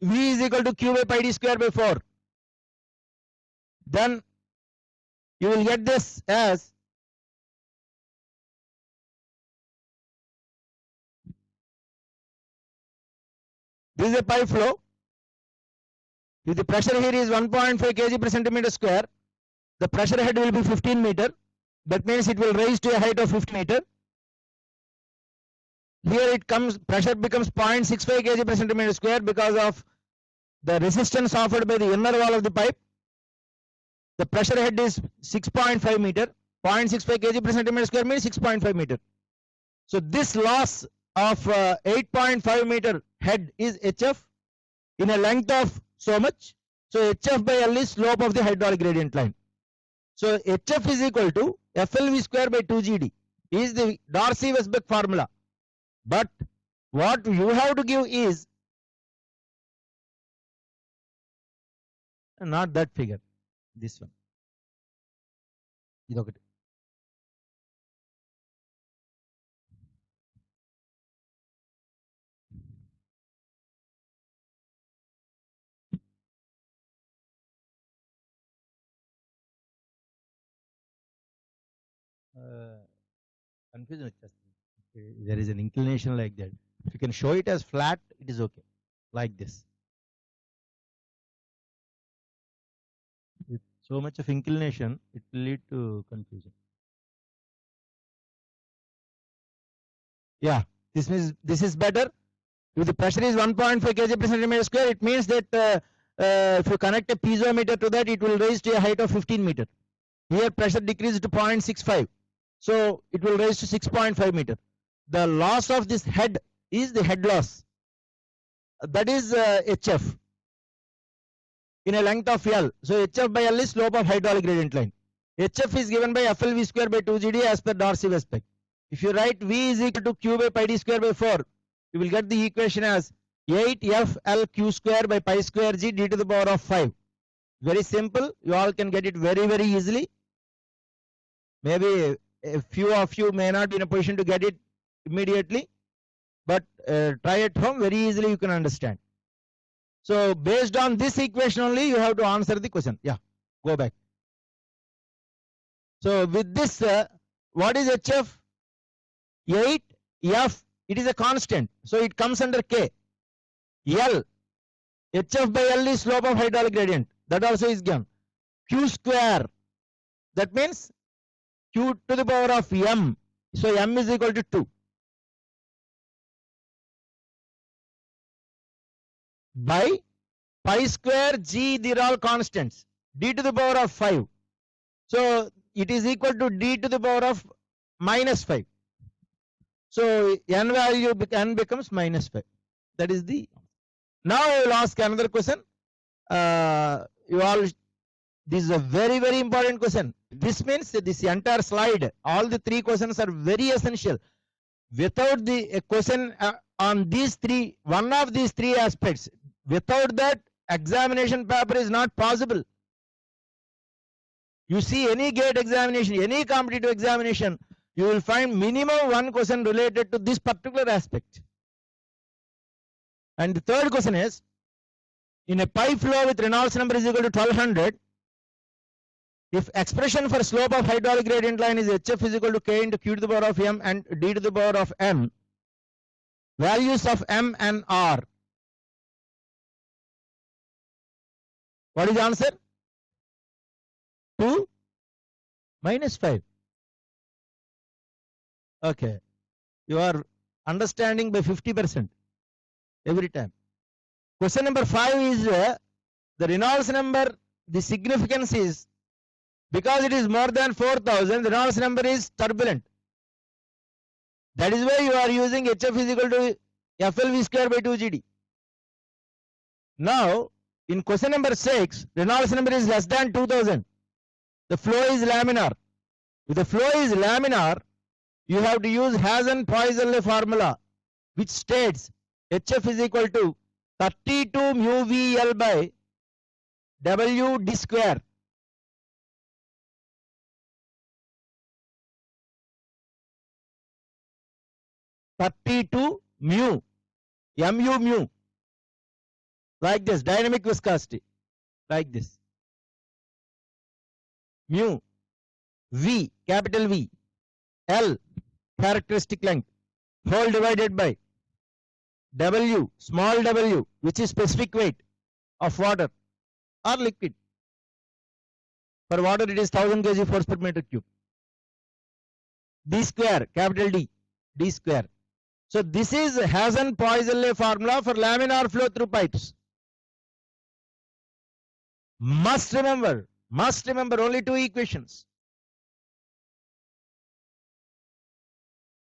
V is equal to Q by pi d square by 4. Then you will get this as this is a pi flow. If the pressure here is 1.5 kg per centimeter square, the pressure head will be 15 meter. That means it will rise to a height of 50 meter. Here it comes, pressure becomes 0.65 kg per centimeter square because of the resistance offered by the inner wall of the pipe. The pressure head is 6.5 meter. 0.65 kg per centimeter square means 6.5 meter. So this loss of 8.5 meter head is HF in a length of so much. So HF by L is slope of the hydraulic gradient line. So HF is equal to FLV square by 2GD is the Darcy-Weisbach formula. But what you have to give is not that figure, this one. Look at it. Confusion. There is an inclination like that. If you can show it as flat, it is okay. Like this. With so much of inclination, it will lead to confusion. Yeah, this is better. If the pressure is 1.5 kg per centimeter square, it means that if you connect a piezometer to that, it will raise to a height of 15 meter. Here pressure decreased to 0.65. So it will raise to 6.5 meter. The loss of this head is the head loss. That is HF in a length of L. So HF by L is slope of hydraulic gradient line. HF is given by FLV square by 2GD as per Darcy-Weisbach. If you write V is equal to Q by pi d square by 4, you will get the equation as 8FL square by pi square G d to the power of 5. Very simple. You all can get it very, very easily. Maybe a few of you may not be in a position to get it immediately, but try at home, very easily you can understand. So based on this equation only, you have to answer the question. Yeah, go back. So with this, what is HF? 8F, it is a constant, so it comes under K. L, HF by L is slope of hydraulic gradient, that also is given. q square. That means q to the power of m. So m is equal to 2. By pi square g, these are all constants. D to the power of 5. So it is equal to d to the power of minus 5. So n value n becomes minus 5. That is the. Now I will ask another question. You all, this is a very, very important question. This means that this entire slide, all the 3 questions are very essential. Without the question on these 3, one of these 3 aspects, without that, examination paper is not possible. You see any GATE examination, any competitive examination, you will find minimum 1 question related to this particular aspect. And the third question is, in a pipe flow with Reynolds number is equal to 1200, if expression for slope of hydraulic gradient line is HF is equal to K into Q to the power of M and D to the power of M, values of M and R. What is the answer? 2 minus 5. Okay. You are understanding by 50% every time. Question number 5 is the Reynolds number, the significance is, because it is more than 4000, the Reynolds number is turbulent. That is why you are using HF is equal to FLV square by 2GD. Now, in question number 6, Reynolds number is less than 2000. The flow is laminar. If the flow is laminar, you have to use Hazen-Poiseuille formula, which states HF is equal to 32 mu VL by W D square. mu, like this, dynamic viscosity, like this. Mu, V, capital V, L, characteristic length, whole divided by W, small w, which is specific weight of water or liquid. For water it is 1000 kg force per meter cube. D square, capital D, D square. So this is Hazen-Poiseuille formula for laminar flow through pipes. Must remember only 2 equations.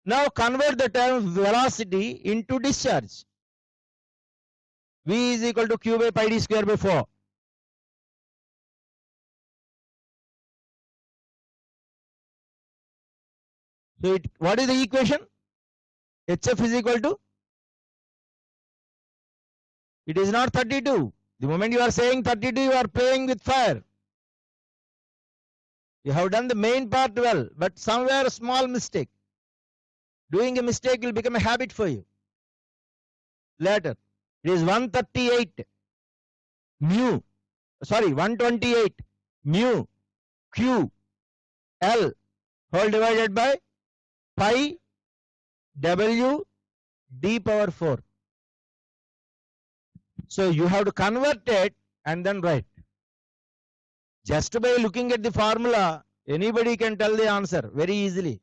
Now convert the term velocity into discharge. V is equal to Q by pi D square by 4. So what is the equation? HF is equal to, it is not 32. The moment you are saying 32, you are playing with fire. You have done the main part well, but somewhere a small mistake. Doing a mistake will become a habit for you. Later, it is 128 mu, 128 mu Q L whole divided by pi W D power 4. So you have to convert it and then write. Just by looking at the formula, anybody can tell the answer very easily.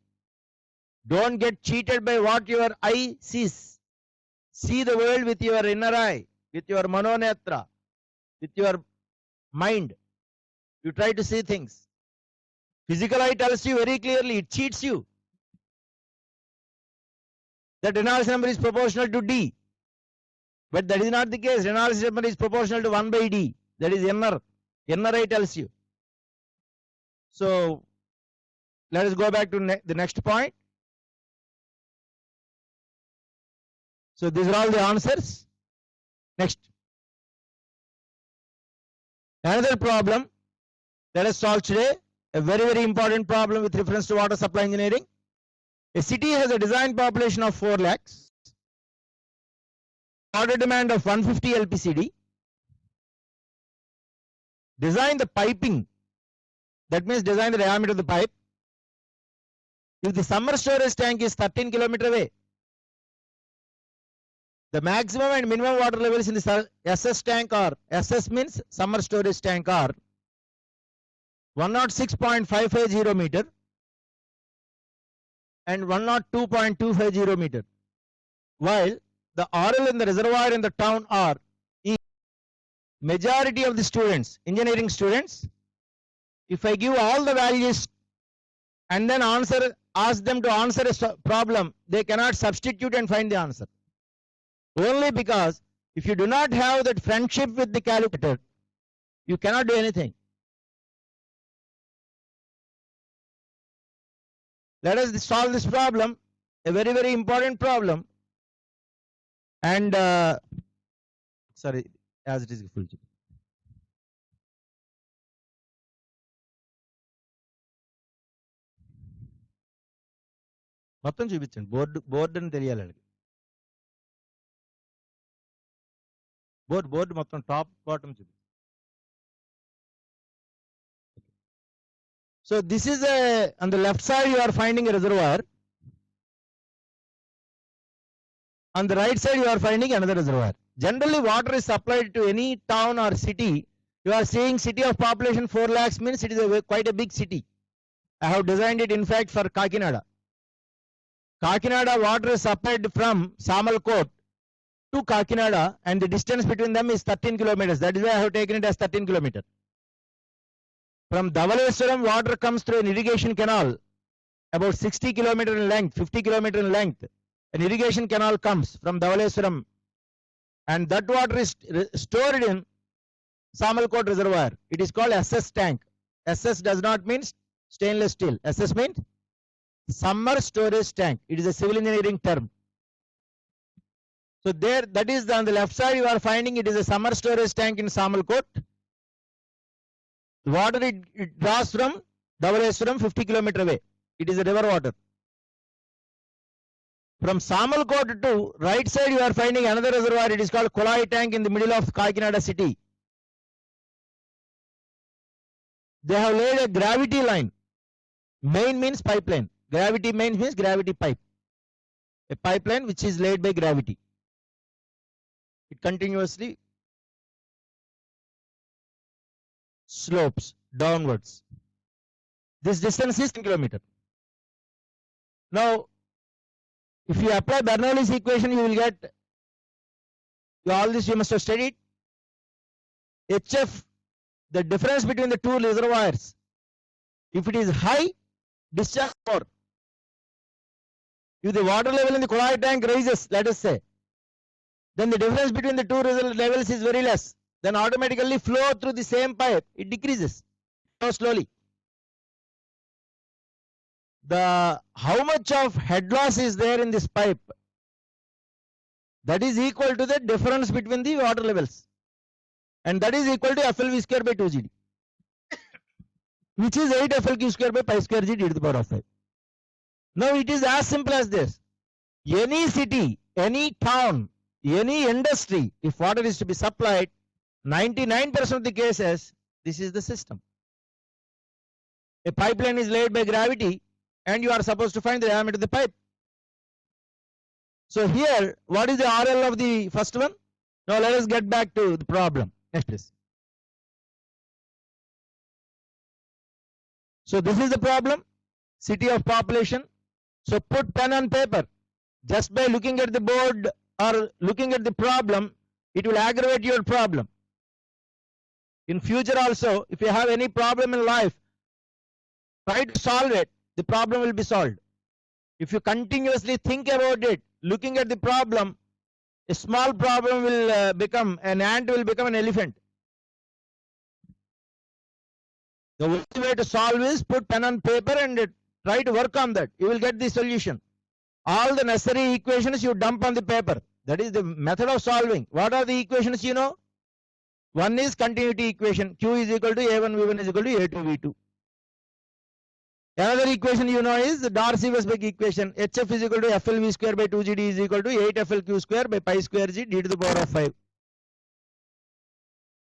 Don't get cheated by what your eye sees. See the world with your inner eye, with your manonetra, with your mind. You try to see things. Physical eye tells you very clearly, it cheats you. That Reynolds number is proportional to D. But that is not the case. Reynolds number is proportional to 1 by D. That is inner eye tells you. So let us go back to the next point. So these are all the answers. Next. Another problem let us solve today. A very, very important problem with reference to water supply engineering. A city has a design population of 4 lakhs. Order demand of 150 LPCD. Design the piping. That means design the diameter of the pipe. If the summer storage tank is 13 km away, the maximum and minimum water levels in the SS tank are, SS means summer storage tank, are 106.550 meter and 102.250 meter, while the RL in the reservoir in the town are majority of the students, engineering students, if I give all the values and then ask them to answer a problem, they cannot substitute and find the answer. Only because if you do not have that friendship with the calculator, you cannot do anything. Let us solve this problem, a very, very important problem. And sorry, as it is full. మొత్తం చూపించండి, board అని తెలియాలి. Board మొత్తం top bottom చూపించండి. So this is on the left side you are finding a reservoir. On the right side you are finding another reservoir. Generally water is supplied to any town or city. You are seeing city of population 4 lakhs means it is quite a big city. I have designed it in fact for Kakinada. Kakinada water is supplied from Samalkot to Kakinada and the distance between them is 13 kilometers. That is why I have taken it as 13 kilometers. From Dhavaleswaram water comes through an irrigation canal about 60 kilometers in length, 50 kilometers in length. An irrigation canal comes from Dhavaleswaram and that water is stored in Samalkot reservoir. It is called SS tank. SS does not mean stainless steel. SS means summer storage tank. It is a civil engineering term. So there, that is on the left side you are finding it is a summer storage tank in Samalkot. Water it draws from Dhavaleswaram 50 kilometers away. It is a river water. From Samalkot to right side you are finding another reservoir. It is called Kolai tank in the middle of Kakinada city. They have laid a gravity line. Main means pipeline. Gravity main means gravity pipe. A pipeline which is laid by gravity. It continuously slopes downwards. This distance is 10 kilometers. Now, if you apply Bernoulli's equation, you will get all this you must have studied. HF, the difference between the two reservoirs, if it is high, discharge more. If the water level in the Kolai tank rises, let us say, then the difference between the two levels is very less. Then automatically flow through the same pipe, it decreases so slowly. How much of head loss is there in this pipe? That is equal to the difference between the water levels, and that is equal to FLV square by 2GD, which is 8 FLQ square by pi square G d to the power of 5. Now it is as simple as this. Any city, any town, any industry, if water is to be supplied, 99% of the cases, this is the system. A pipeline is laid by gravity and you are supposed to find the diameter of the pipe. So here, what is the RL of the first one? Now let us get back to the problem. Next please. So this is the problem, city of population. So put pen on paper. Just by looking at the board or looking at the problem, it will aggravate your problem. In future also, if you have any problem in life, try to solve it, the problem will be solved. If you continuously think about it, looking at the problem, a small problem will become, an ant will become an elephant. The only way to solve is put pen on paper and try to work on that. You will get the solution. All the necessary equations you dump on the paper. That is the method of solving. What are the equations you know? One is continuity equation. Q is equal to A1 V1 is equal to A2 V2. Another equation you know is the Darcy-Weisbach equation. HF is equal to FLV square by 2GD is equal to 8 FLQ square by pi square G d to the power of 5.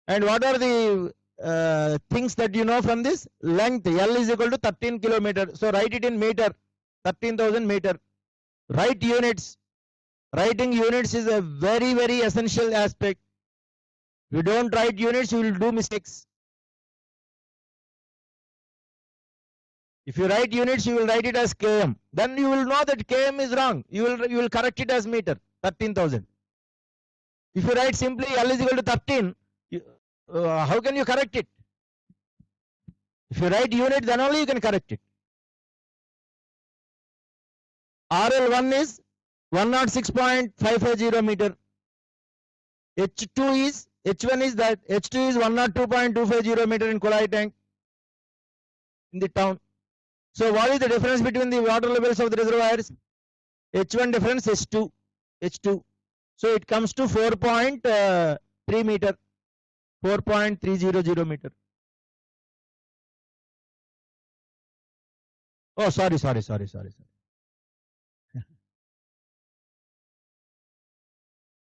And what are the things that you know from this? Length L is equal to 13 kilometers. So write it in meter, 13,000 meter. Write units. Writing units is a very, very essential aspect. If you don't write units, you will do mistakes. If you write units, you will write it as km. Then you will know that km is wrong. You will correct it as meter, 13,000. If you write simply L is equal to 13, how can you correct it? If you write unit, then only you can correct it. RL1 is 106.550 meter. H1 is that, H2 is 102.250 meter in Kolai tank in the town. So what is the difference between the water levels of the reservoirs? H1 difference, H2. So it comes to 4.3 meter, 4.300 meter. Oh, sorry.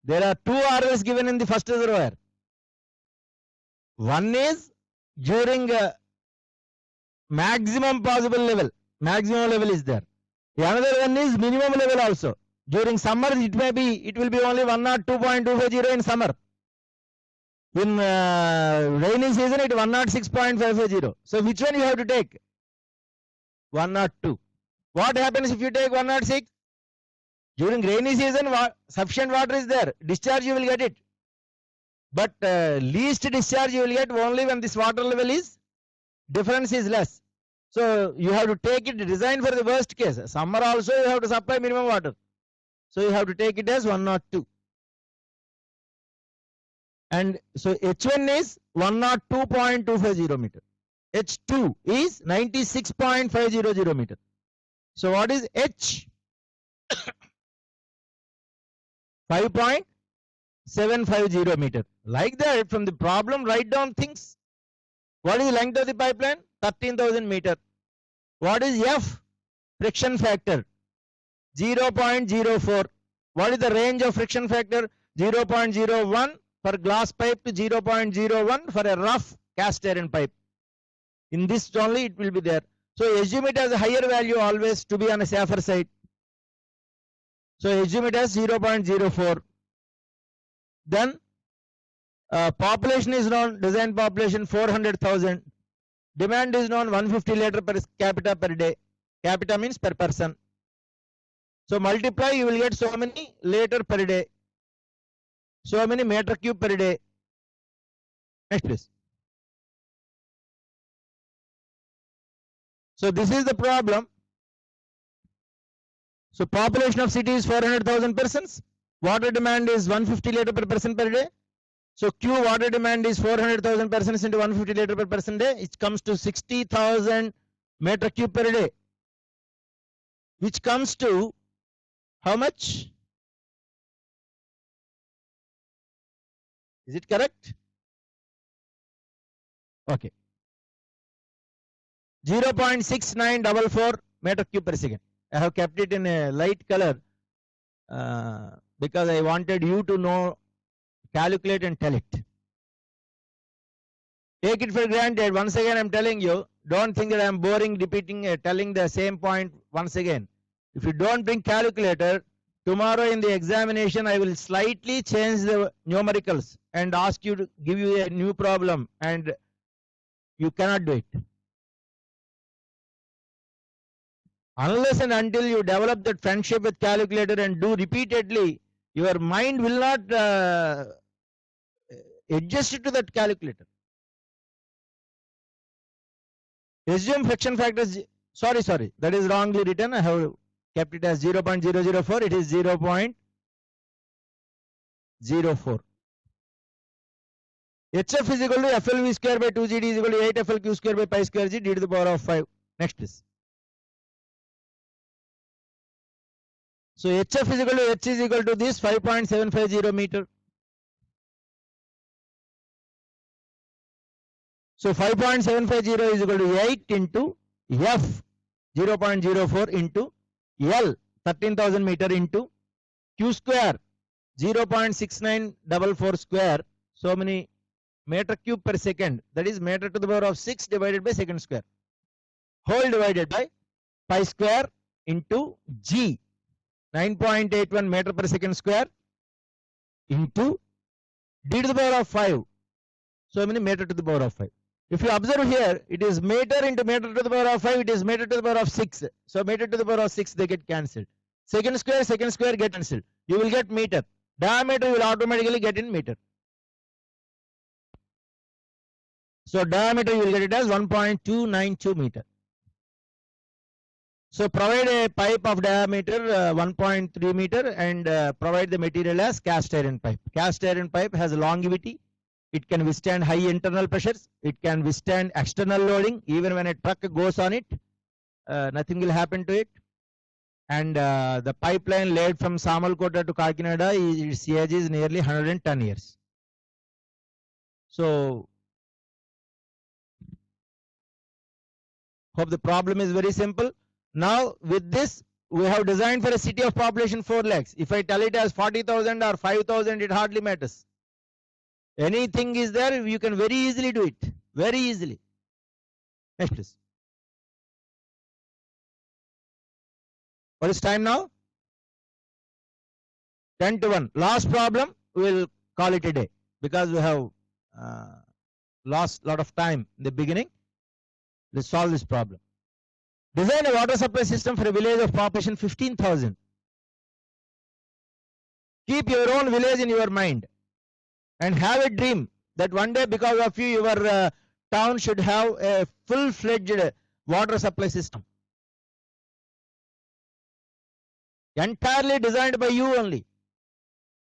There are two RLs given in the first reservoir. One is during maximum possible level. Maximum level is there. The another one is minimum level also. During summer it will be only 102.250 in summer. In rainy season it 106.550. So which one you have to take? 102. What happens if you take 106? During rainy season sufficient water is there. Discharge you will get it. But least discharge you will get only when this water level is difference is less. So you have to take it designed for the worst case. Summer also you have to supply minimum water. So you have to take it as 102. And so H1 is 102.250 meter. H2 is 96.500 meter. So what is H? 5.750 meter. Like that, from the problem, write down things. What is the length of the pipeline? 13,000 meter. What is F? Friction factor. 0.04. What is the range of friction factor? 0.01 for glass pipe to 0.01 for a rough cast iron pipe. In this only it will be there. So assume it as a higher value always to be on a safer side. So assume it as 0.04. Then population is known, design population 400,000. Demand is known 150 liter per capita per day. Capita means per person. So multiply, you will get so many liter per day. So many meter cube per day. Next please. So this is the problem. So population of city is 400,000 persons. Water demand is 150 liter per person per day. So Q water demand is 400,000 persons into 150 liter per person day. It comes to 60,000 meter cube per day. Which comes to how much? Is it correct? Okay. 0.6944 meter cube per second. I have kept it in a light color because I wanted you to know, calculate and tell it. Take it for granted. Once again I am telling you, don't think that I am boring repeating, telling the same point once again. If you don't bring calculator, tomorrow in the examination I will slightly change the numericals and ask you to give you a new problem and you cannot do it. Unless and until you develop that friendship with calculator and do repeatedly, your mind will not adjust to that calculator. Assume friction factor is, sorry, that is wrongly written. I have kept it as 0.004. It is 0.04. HF is equal to FLV square by 2GD is equal to 8 FLQ square by pi square G d to the power of 5. Next please. So HF is equal to H is equal to this 5.750 meter. So 5.750 is equal to 8 into F 0.04 into L 13,000 meter into Q square 0.6944 square. So many meter cube per second, that is meter to the power of 6 divided by second square, whole divided by pi square into G 9.81 meter per second square into d to the power of 5. So many meter to the power of 5. If you observe here, it is meter into meter to the power of 5, it is meter to the power of 6. So meter to the power of 6, they get cancelled. Second square get cancelled. You will get meter. Diameter you will automatically get in meter. So diameter you will get it as 1.292 meter. So provide a pipe of diameter 1.3 meter and provide the material as cast iron pipe. Cast iron pipe has longevity. It can withstand high internal pressures. It can withstand external loading. Even when a truck goes on it, nothing will happen to it. And the pipeline laid from Samalkota to Kakinada, its age is nearly 110 years. So hope the problem is very simple. Now with this, we have designed for a city of population 4 lakhs. If I tell it as 40,000 or 5,000, it hardly matters. Anything is there, you can very easily do it. Very easily. Next please. What is time now? 10 to 1. Last problem, we will call it a day because we have lost a lot of time in the beginning. Let's solve this problem. Design a water supply system for a village of population 15,000. Keep your own village in your mind and have a dream that one day because of you, your town should have a full-fledged water supply system. Entirely designed by you only.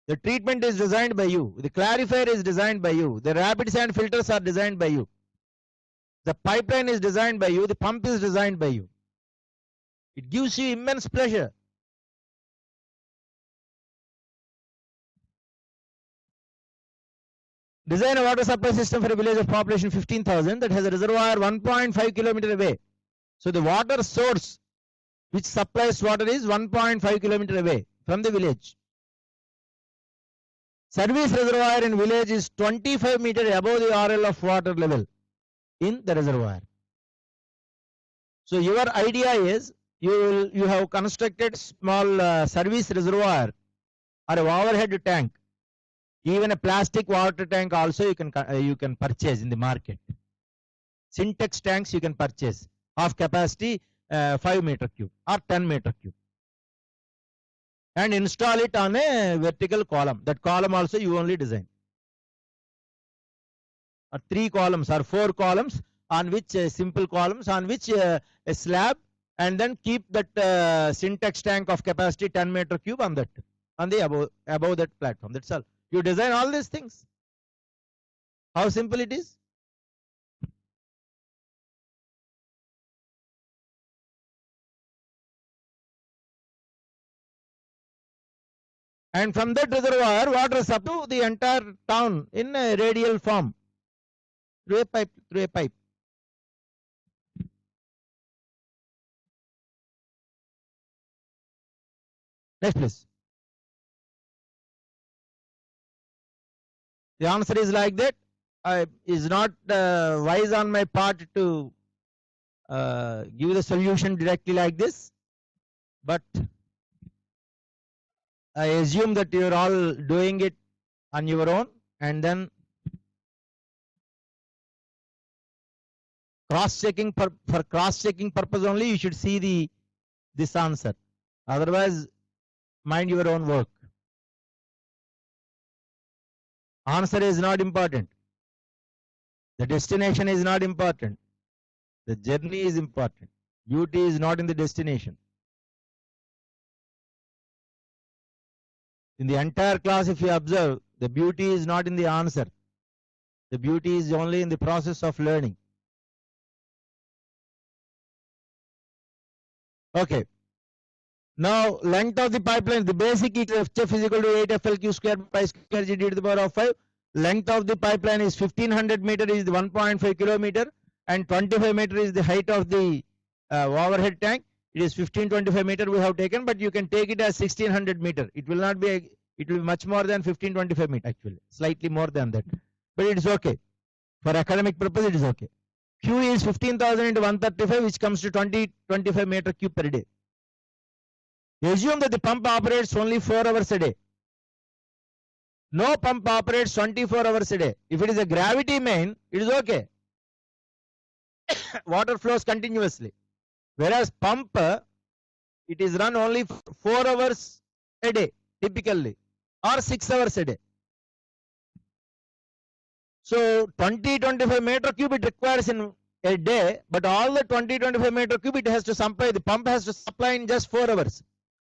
The treatment is designed by you. The clarifier is designed by you. The rapid sand filters are designed by you. The pipeline is designed by you. The pump is designed by you. It gives you immense pleasure. Design a water supply system for a village of population 15,000 that has a reservoir 1.5 kilometer away. So the water source which supplies water is 1.5 kilometer away from the village. Service reservoir in village is 25 meter above the RL of water level in the reservoir. So your idea is you have constructed small service reservoir or an overhead tank. Even a plastic water tank also you can purchase in the market. Syntex tanks you can purchase of capacity 5 meter cube or 10 meter cube and install it on a vertical column. That column also you only design. Or 3 columns or 4 columns on which simple columns on which a slab, and then keep that Syntex tank of capacity 10 meter cube on that, on the above that platform. That's all. You design all these things. How simple it is. And from that reservoir, water is up to the entire town in a radial form through a pipe. Next please. The answer is like that. Is not wise on my part to give the solution directly like this, but I assume that you are all doing it on your own, and then cross-checking for cross-checking purpose only you should see this answer. Otherwise, mind your own work. Answer is not important. The destination is not important. The journey is important. Beauty is not in the destination. In the entire class, if you observe, the beauty is not in the answer. The beauty is only in the process of learning. Okay. Now, length of the pipeline, the basic is HF is equal to 8 FLQ square by square G d to the power of 5. Length of the pipeline is 1500 meter is the 1.5 kilometer and 25 meter is the height of the overhead tank. It is 1525 meter we have taken, but you can take it as 1600 meter. It will not be, it will be much more than 1525 meter actually, slightly more than that. But it is okay. For academic purpose, it is okay. Q is 15,000 into 135, which comes to 25 meter cube per day. Assume that the pump operates only 4 hours a day. No pump operates 24 hours a day. If it is a gravity main, it is okay. water flows continuously. Whereas pump, it is run only 4 hours a day typically, or 6 hours a day. So 20-25 meter cube it requires in a day, but all the 20-25 meter cube it has to supply, the pump has to supply in just 4 hours.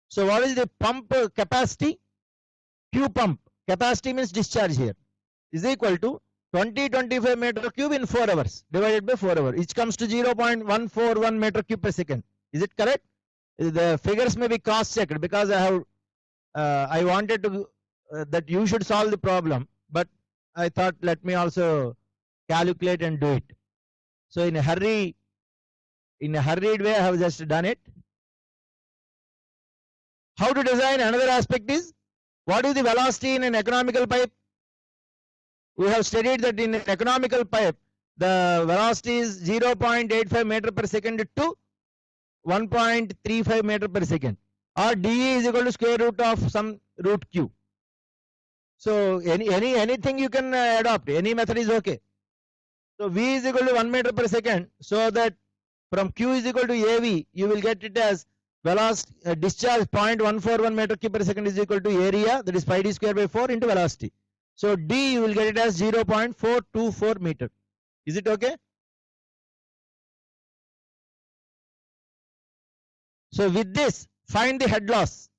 So what is the pump capacity? Q pump capacity means discharge here is equal to 20-25 meter cube in 4 hours divided by 4 hours, which comes to 0.141 meter cube per second. Is it correct? The figures may be cross checked because I wanted to that you should solve the problem, but I thought let me also calculate and do it. So in a hurried way I have just done it. How to design? Another aspect is, what is the velocity in an economical pipe? We have studied that in an economical pipe the velocity is 0.85 meter per second to 1.35 meter per second, or dE is equal to square root of some root q. So anything you can adopt, any method is okay. So V is equal to 1 meter per second, so that from Q is equal to AV, you will get it as velocity discharge 0.141 meter cube per second is equal to area, that is pi d square by 4 into velocity. So D you will get it as 0.424 meter. Is it okay? So with this, find the head loss.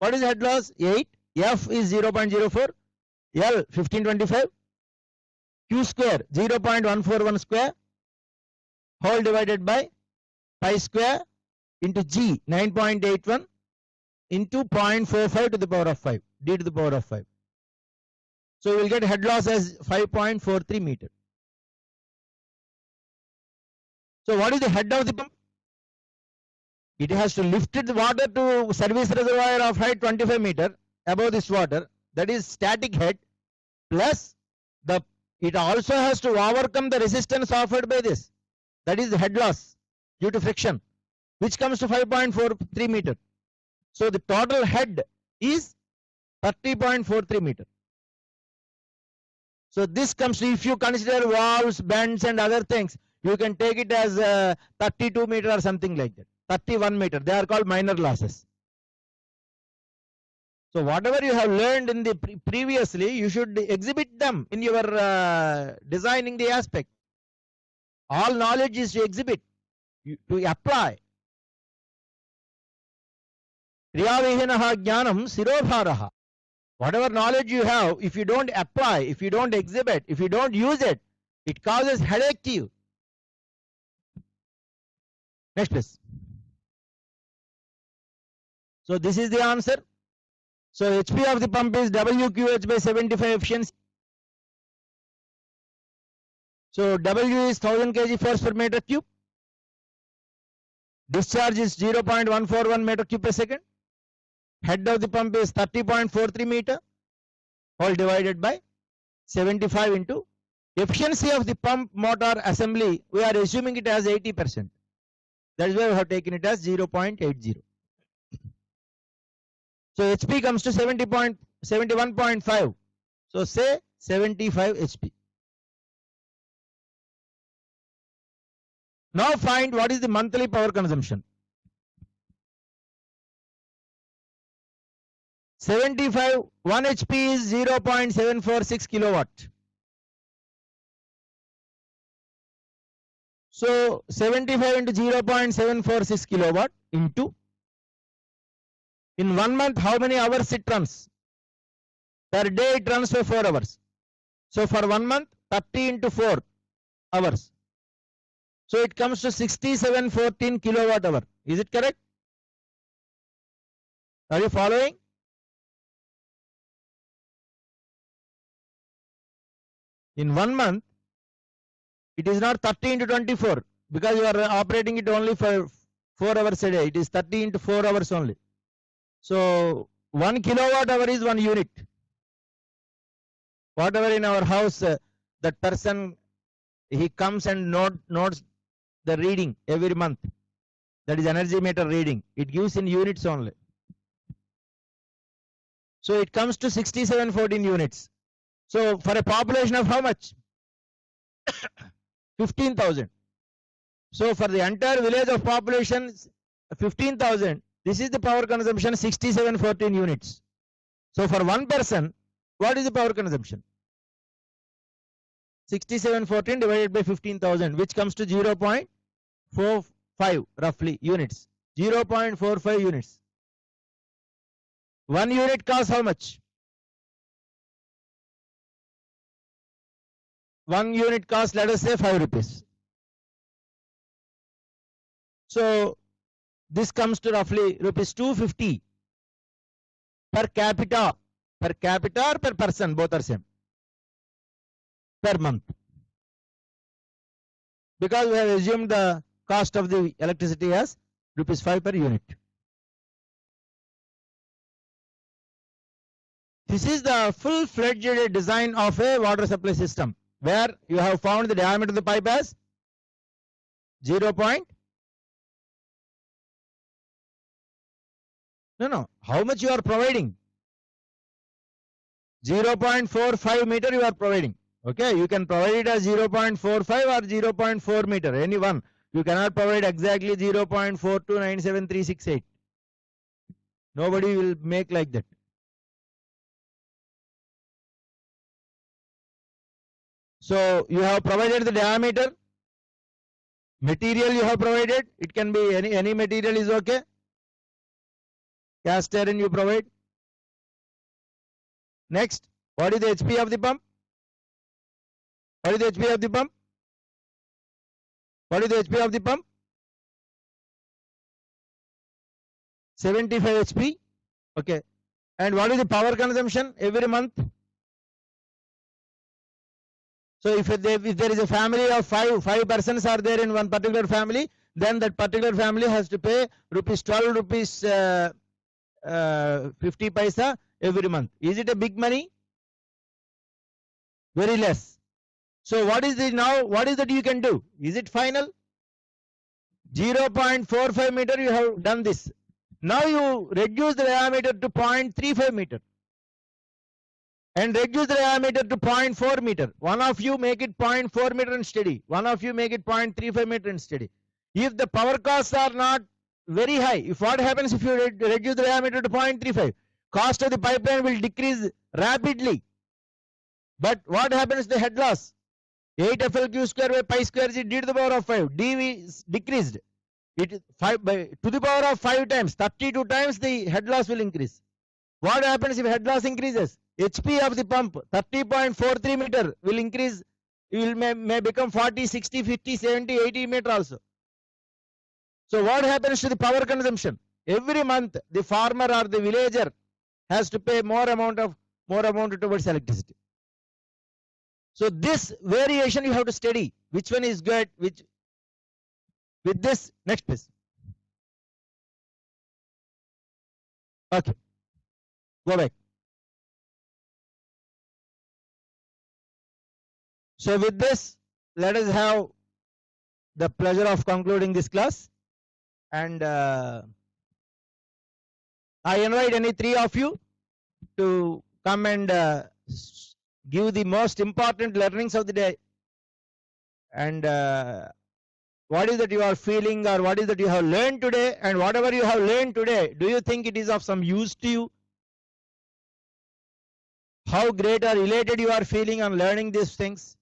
What is head loss? 8. F is 0.04. L 1525. Q square 0.141 square whole divided by pi square into G 9.81 into 0.45 to the power of 5, D to the power of 5. So we will get head loss as 5.43 meter. So what is the head of the pump? It has to lift the water to service reservoir of height 25 meter above this water, that is static head, plus it also has to overcome the resistance offered by this, that is the head loss due to friction, which comes to 5.43 meter. So the total head is 30.43 meter. So this comes to, if you consider valves, bends and other things, you can take it as 32 meter or something like that, 31 meter. They are called minor losses. So whatever you have learned in the previously, you should exhibit them in your designing the aspect. All knowledge is to exhibit, to apply. Kriyavihinaha jnanam sirobharaha. Whatever knowledge you have, if you don't apply, if you don't exhibit, if you don't use it, it causes headache to you. Next please. So this is the answer. So HP of the pump is WQH by 75 efficiency. So W is 1000 kg force per meter cube. Discharge is 0.141 meter cube per second. Head of the pump is 30.43 meter, all divided by 75 into efficiency of the pump motor assembly. We are assuming it as 80%. That is why we have taken it as 0.80. So HP comes to 71.5. So say 75 HP. Now find what is the monthly power consumption. 75, 1 HP is 0.746 kilowatt. So 75 into 0.746 kilowatt into, in 1 month how many hours it runs? Per day it runs for 4 hours. So for 1 month 30 into 4 hours. So it comes to 6714 kilowatt hour. Is it correct? Are you following? In 1 month, it is not 30 into 24 because you are operating it only for 4 hours a day. It is 30 into 4 hours only. So 1 kilowatt hour is 1 unit. Whatever in our house, that person, he comes and notes the reading every month. That is energy meter reading. It gives in units only. So it comes to 6714 units. So for a population of how much? 15,000. So for the entire village of population 15,000, this is the power consumption 6714 units. So for one person, what is the power consumption? 6714 divided by 15,000, which comes to 0.45 roughly units. 0.45 units. 1 unit costs how much? 1 unit costs, let us say 5 rupees. So this comes to roughly rupees 250 per capita. Per capita or per person, both are same. Per month. Because we have assumed the cost of the electricity as rupees 5 per unit. This is the full-fledged design of a water supply system, where you have found the diameter of the pipe as 0. No. How much you are providing? 0.45 meter you are providing. Okay, you can provide it as 0.45 or 0.4 meter, any one. You cannot provide exactly 0.4297368. Nobody will make like that. So you have provided the diameter. Material you have provided. It can be any material is okay. Cast iron you provide. Next, what is the HP of the pump? What is the HP of the pump? What is the HP of the pump? 75 HP. Okay. And what is the power consumption every month? So if there is a family of five persons are there in one particular family, then that particular family has to pay rupees 12 rupees 50 paisa every month. Is it a big money? Very less. So what is the now? What is that you can do? Is it final? 0.45 meter you have done this. Now you reduce the diameter to 0.35 meter. And reduce the diameter to 0.4 meter. One of you make it 0.4 meter and steady. One of you make it 0.35 meter and steady. If the power costs are not very high, if what happens if you reduce the diameter to 0.35, cost of the pipeline will decrease rapidly. But what happens to the head loss? 8 FLQ square by pi square is d to the power of 5. d is decreased. It is 5 by to the power of 5 times, 32 times the head loss will increase. What happens if head loss increases? HP of the pump 30.43 meter will increase. It will may become 40, 60, 50, 70, 80 meter also. So what happens to the power consumption? Every month the farmer or the villager has to pay more amount towards electricity. So this variation you have to study. Which one is good? Which with this next page. Okay. Go back. So with this, let us have the pleasure of concluding this class. And I invite any three of you to come and give the most important learnings of the day. And what is that you are feeling, or what is that you have learned today, and whatever you have learned today, do you think it is of some use to you? How great or elated you are feeling on learning these things?